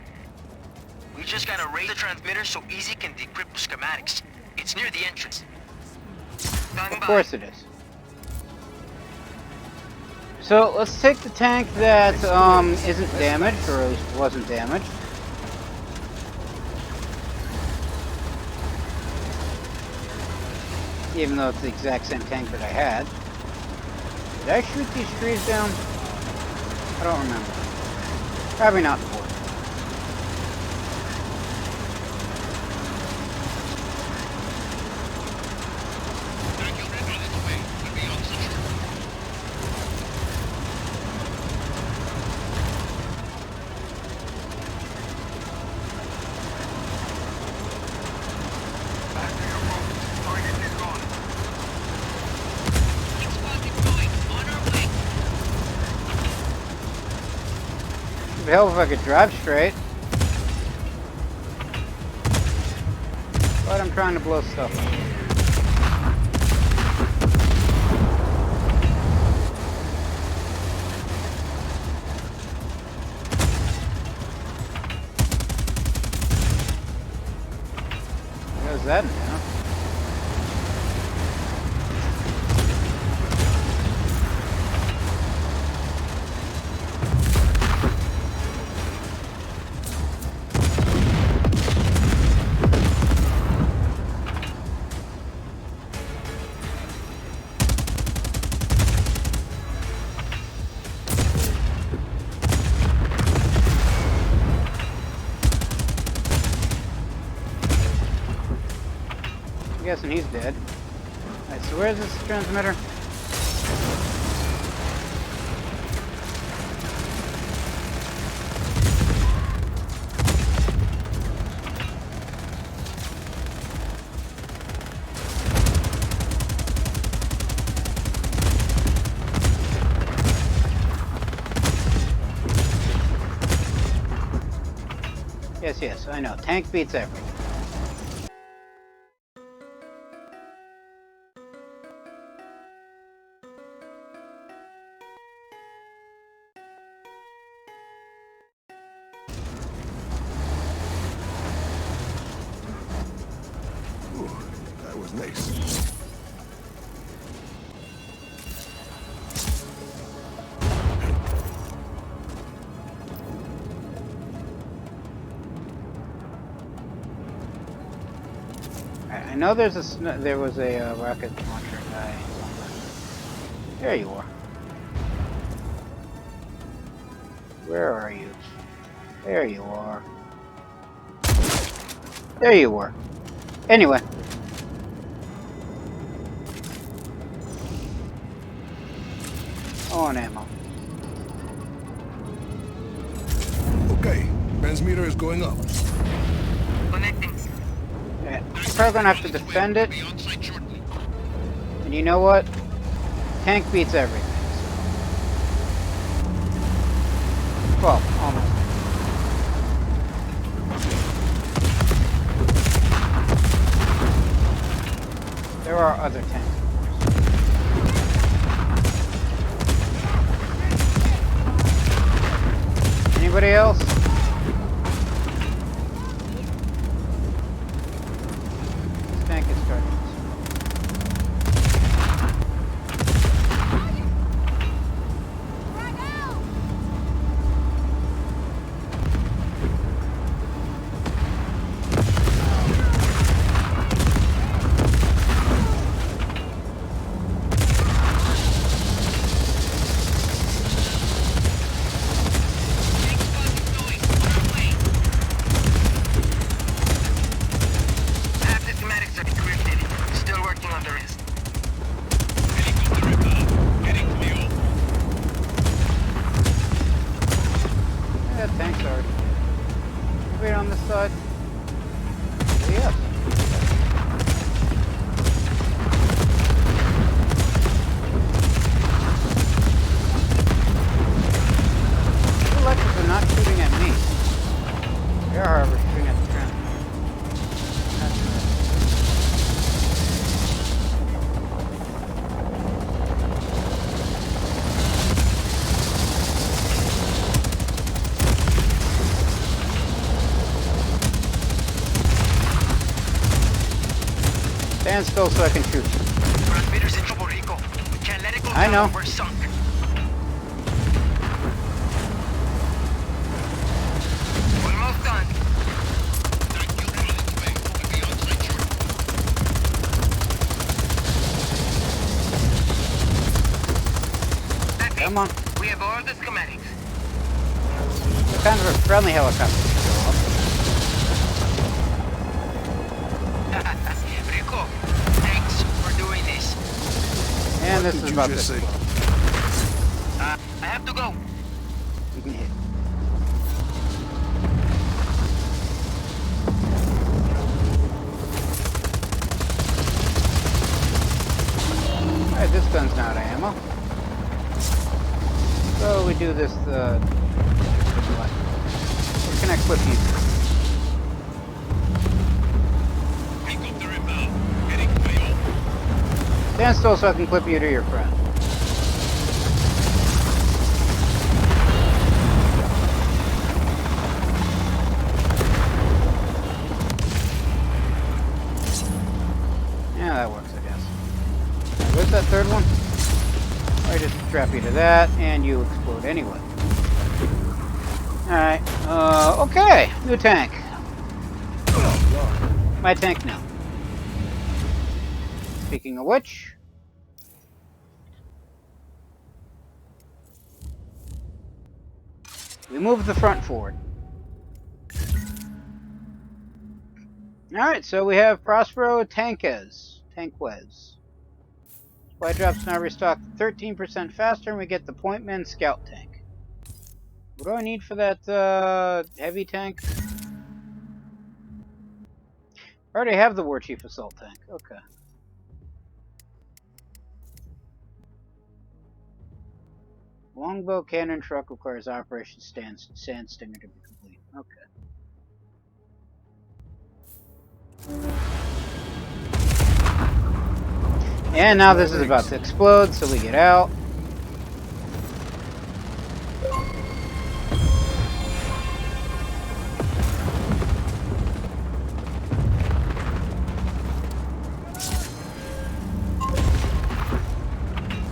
We just gotta raise the transmitter so Easy can decrypt the schematics. It's near the entrance. Of course it is. So let's take the tank that isn't damaged, or at least wasn't damaged. Even though it's the exact same tank that I had. Did I shoot these trees down? I don't remember. Probably not important. Would help if I could drive straight. But I'm trying to blow stuff up. There's that now. I'm guessing he's dead. Alright, so where's this transmitter? Yes, I know. Tank beats everything. Ooh, that was nice. I know there was a rocket launcher guy somewhere. There you are. Where are you? There you are. There you were. Anyway. On ammo. Okay, transmitter is going up. Connecting. Yeah, we're probably gonna have to defend it. And you know what? Tank beats everything. So. Well, almost. There are other tanks. Anybody else? This tank is starting. On this side? Yes. The electrics are not shooting at me. They are, however, shooting at the transmitter. Stand still so I can shoot. Transmitter's in trouble, Rico. We can't let it go I know. We're sunk. Almost done. Come on. We have all the schematics. What kind of a friendly helicopter? Rico, thanks for doing this. And What this did is you about just this. say? I have to go. You can hit. Alright, this gun's not ammo. So we do this what? Where can I clip you? Helicopter inbound. Heading for you. Stand still so I can clip you to your friend. Yeah, that works, I guess. Where's that third one? I just strap you to that, and you explode anyway. Alright, okay. New tank. My tank now. Speaking of which... we move the front forward. Alright, so we have Prospero Tanquez. Supply drops now restocked 13% faster, and we get the Pointman Scout Tank. What do I need for that heavy tank? I already have the War Chief Assault Tank. Okay. Longbow cannon truck requires Operation Sandstinger to be complete. Okay. And now this is about to explode, so we get out.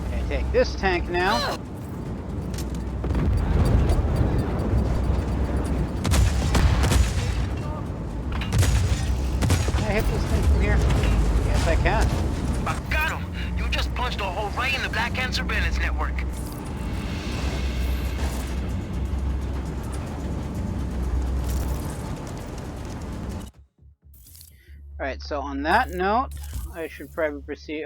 Okay, take this tank now. Can I hit this thing from here? Yes, I can. Bacano! You just punched a hole right in the Black Hand surveillance network. Alright, so on that note, I should probably proceed.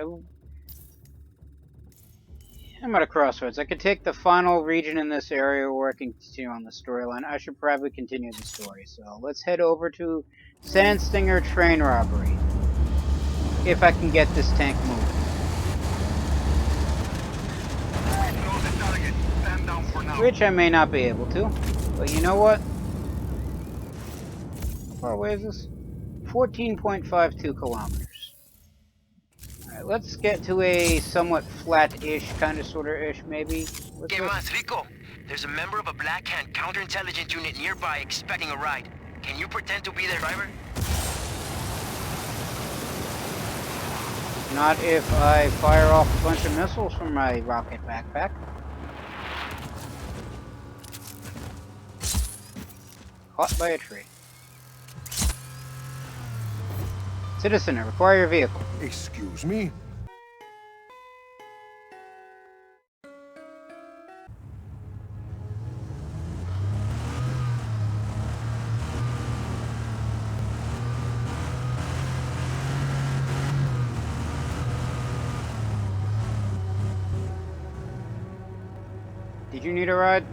I'm at a crossroads. I could take the final region in this area, or I can continue on the storyline. I should probably continue the story. So let's head over to Sandstinger train robbery. If I can get this tank moving. Which I may not be able to. But you know what? How far away is this? 14.52 kilometers. Alright, let's get to a somewhat flat-ish, kind of, sort-of-ish, maybe. ¿Qué más, Rico? There's a member of a Black Hand counterintelligence unit nearby expecting a ride. Can you pretend to be their driver? Not if I fire off a bunch of missiles from my rocket backpack. Caught by a tree. Citizen, I require your vehicle. Excuse me? Did you need a ride?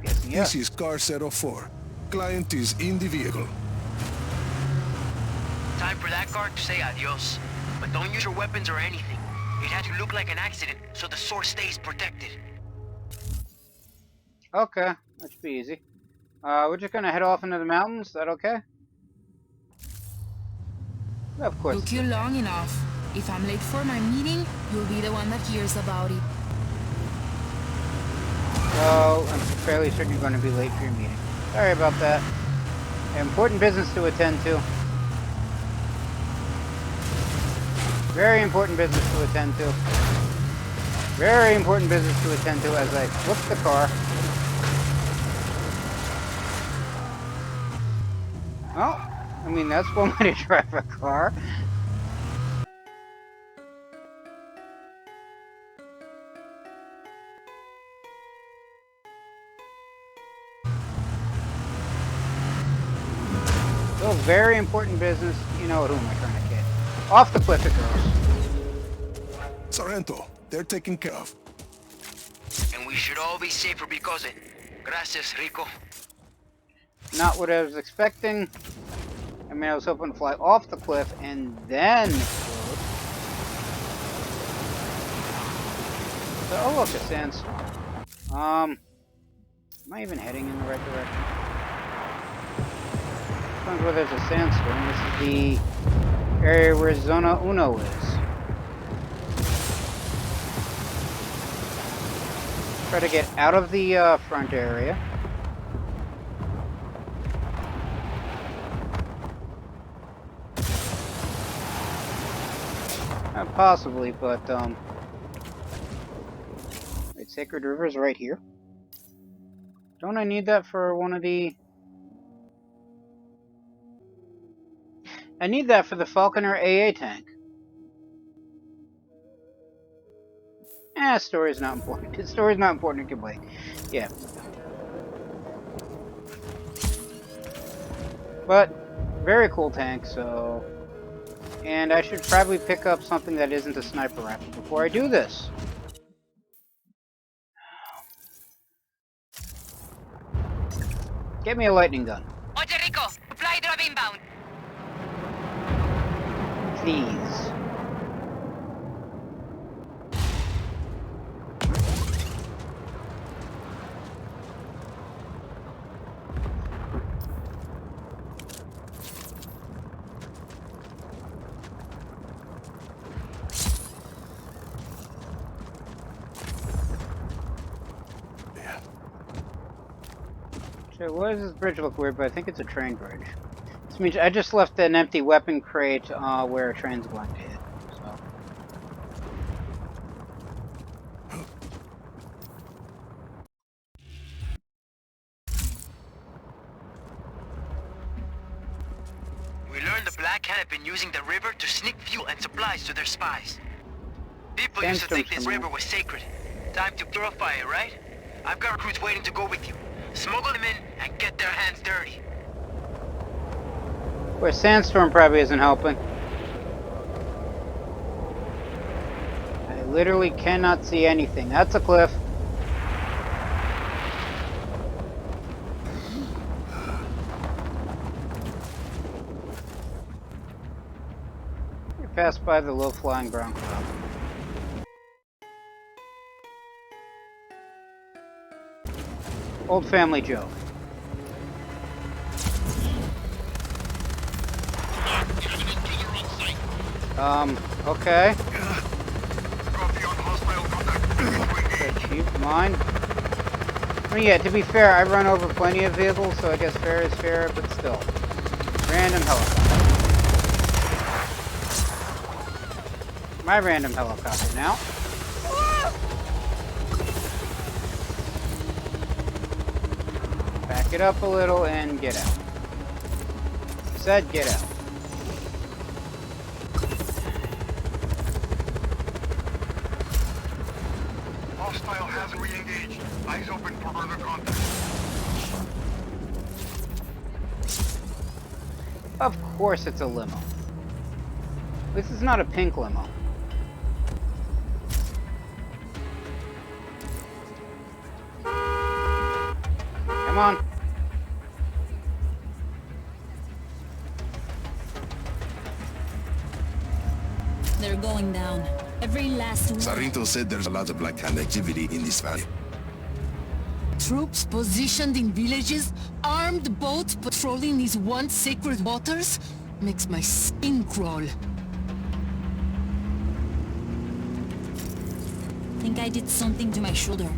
Guessing yes. This is car 04. Client is in the vehicle. Time for that car to say adios. But don't use your weapons or anything. It had to look like an accident, so the source stays protected. Okay, that should be easy. We're just gonna head off into the mountains. Is that okay? Of course. Took you long enough. If I'm late for my meeting, you'll be the one that hears about it. Well, I'm fairly certain you're going to be late for your meeting. Sorry about that. Important business to attend to. Very important business to attend to. Very important business to attend to as I flip the car. Well, I mean, that's one way to drive a car. So very important business. You know who am I trying to kid? Off the cliff it goes. Sorrento, they're taken care of. And we should all be safer because of it. Gracias, Rico. Not what I was expecting. I mean, I was hoping to fly off the cliff and then explode. So, oh look, a sandstorm. Am I even heading in the right direction? Depends where there's a sandstorm. This is the area where Zona Uno is. Try to get out of the front area. Possibly, but wait, Sacred River's right here. Don't I need that for one of the... I need that for the Falconer AA tank. Story's not important. Story's not important, it can wait. Yeah. But, very cool tank, so... And I should probably pick up something that isn't a sniper rifle before I do this. Get me a lightning gun. Oye, Rico, supply drop inbound. Please. So why does this bridge look weird? But I think it's a train bridge. This means I just left an empty weapon crate where a train's going to hit. So. We learned the Black Hand have been using the river to sneak fuel and supplies to their spies. People used to think this river was sacred. Time to purify it, right? I've got recruits waiting to go with you. Smuggle them in and get their hands dirty. Where sandstorm probably isn't helping. I literally cannot see anything. That's a cliff. We passed by the low-flying brown cloud. Old family joke. Okay. Chief, mine. I mean, yeah, to be fair, I run over plenty of vehicles, so I guess fair is fair, but still. Random helicopter. My random helicopter now. Back it up a little and get out. Said get out. Hostile has re-engaged. Eyes open for further contact. Of course it's a limo. This is not a pink limo. Come on. They're going down. Every last one. Sarito said there's a lot of Black Hand activity in this valley. Troops positioned in villages, armed boats patrolling these once sacred waters, makes my skin crawl. Think I did something to my shoulder.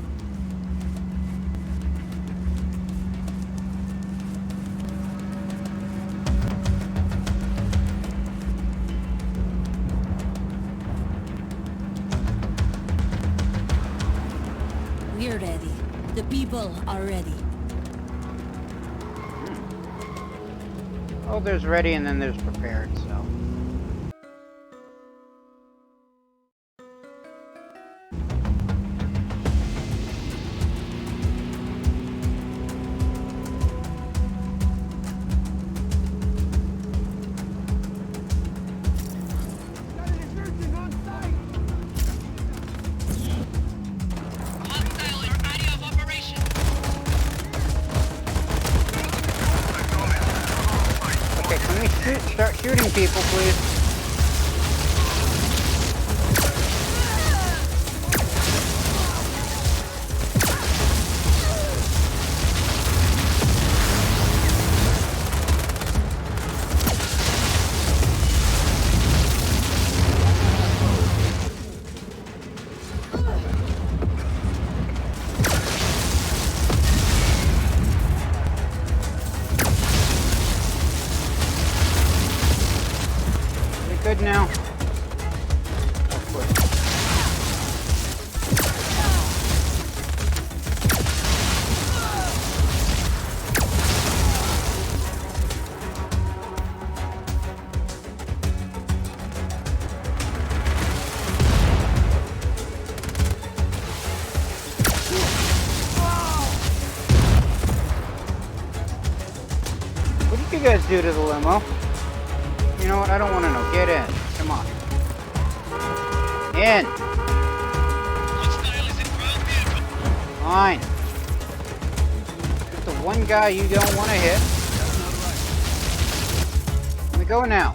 We're ready. The people are ready. Oh, there's ready and then there's prepared, so. Start shooting people, please. good now? What did you guys do to the limo? You know what? I don't want to know. Get in. Come on. In. Fine. Just the one guy you don't want to hit. Let me go now.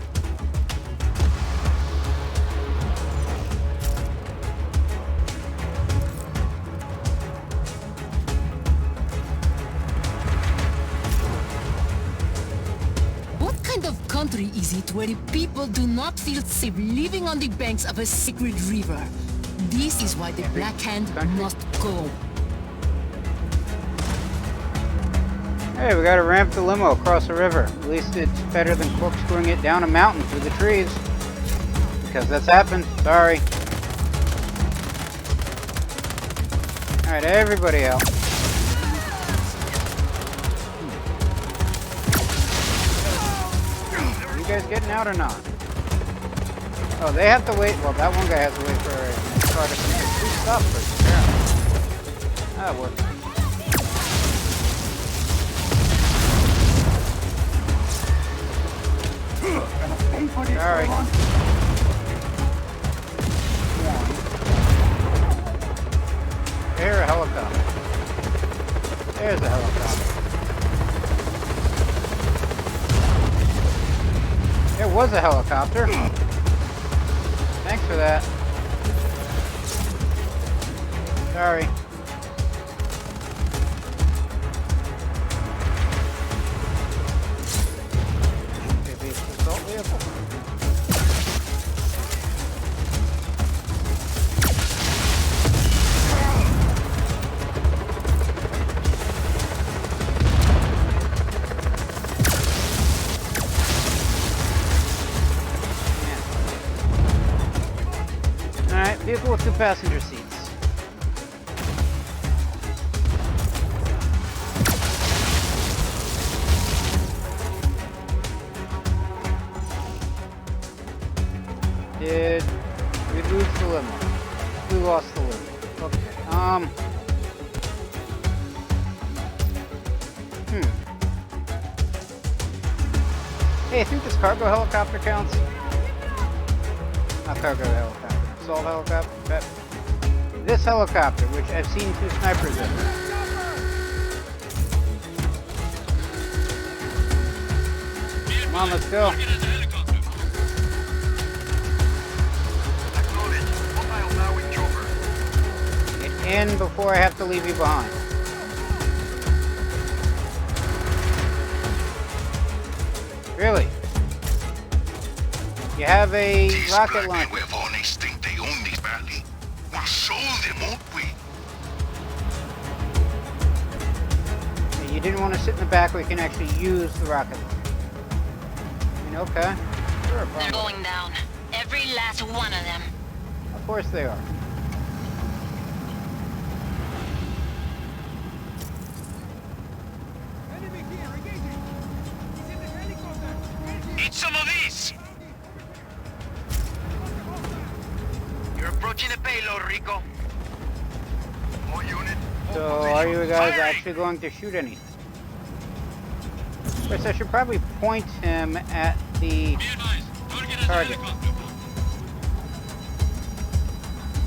What kind of country is it where the people do not feel safe living on the banks of a sacred river? This is why the Black Hand must go. Hey, we gotta ramp the limo across the river. At least it's better than corkscrewing it down a mountain through the trees. Because that's happened. Sorry. Alright, everybody out. Are you guys getting out or not? Oh, they have to wait. Well, that one guy has to wait for a car to come in. Please stop first, apparently. That worked. Sorry. There's a helicopter. There's a helicopter. There was a helicopter. Thanks for that. Sorry. Maybe it's an assault vehicle. Vehicle with 2 passenger seats. Did we lose the limo? We lost the limo. Okay. Hey, I think this cargo helicopter counts. Not cargo helicopter. Assault helicopter. But this helicopter, which I've seen 2 snipers in. Come on, let's go. Get in before I have to leave you behind. Really? You have a rocket launcher. You didn't want to sit in the back where you can actually use the rocket launcher. I mean, okay. Sure, They're going down. Every last one of them. Of course they are. Eat some of these! You're approaching the payload, Rico. All unit. So, are you guys actually going to shoot anything? First, I should probably point him at the target.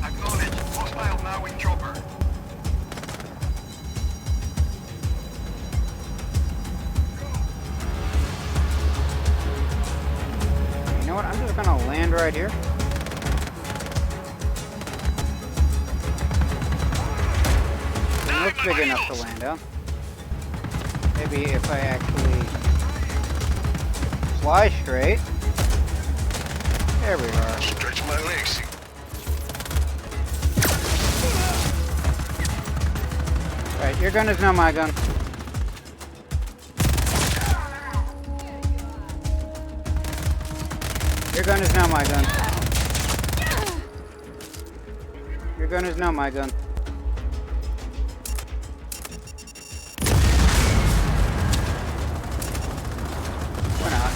Acknowledge. Hostile now in chopper. You know what? I'm just gonna land right here. It looks big enough to land on. Maybe if I actually fly straight. There we are. Stretch my legs. Alright, your gun is now my gun. Your gun is now my gun. Your gun is now my gun. Why not?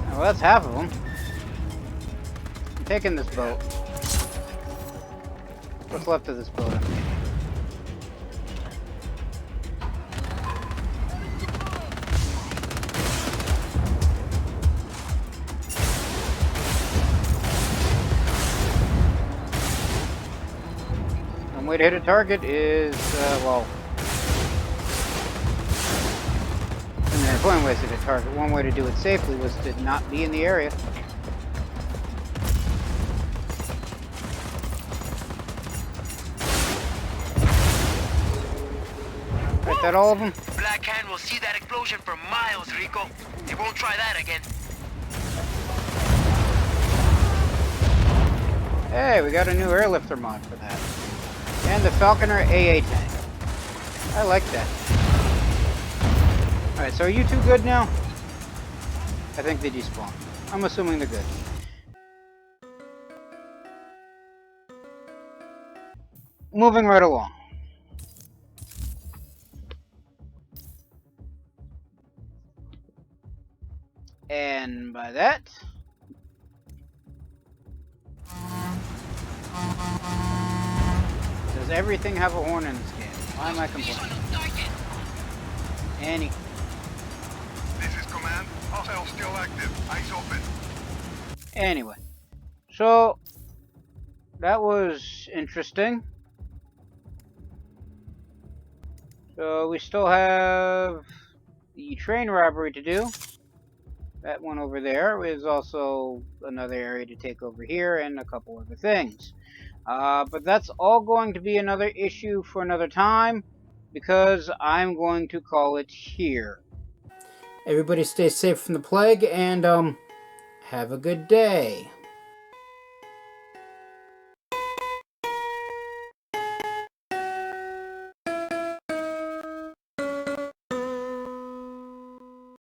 Oh, well, that's half of them. I'm taking this boat. What's left of this boat? One way to hit a target is, well... I mean, there's one way to hit a target. One way to do it safely was to not be in the area. Is that all of them? Black Hand will see that explosion for miles, Rico. They won't try that again. Hey, we got a new airlifter mod for that. And the Falconer AA tank. I like that. Alright, so are you two good now? I think they despawn. I'm assuming they're good. Moving right along. And by that... Does everything have a horn in this game? Why am I complaining? Annie. This is command. Hostile still active. Eyes open. Anyway. So, that was interesting. So, we still have the train robbery to do. That one over there is also another area to take over here and a couple other things. But that's all going to be another issue for another time because I'm going to call it here. Everybody stay safe from the plague and have a good day.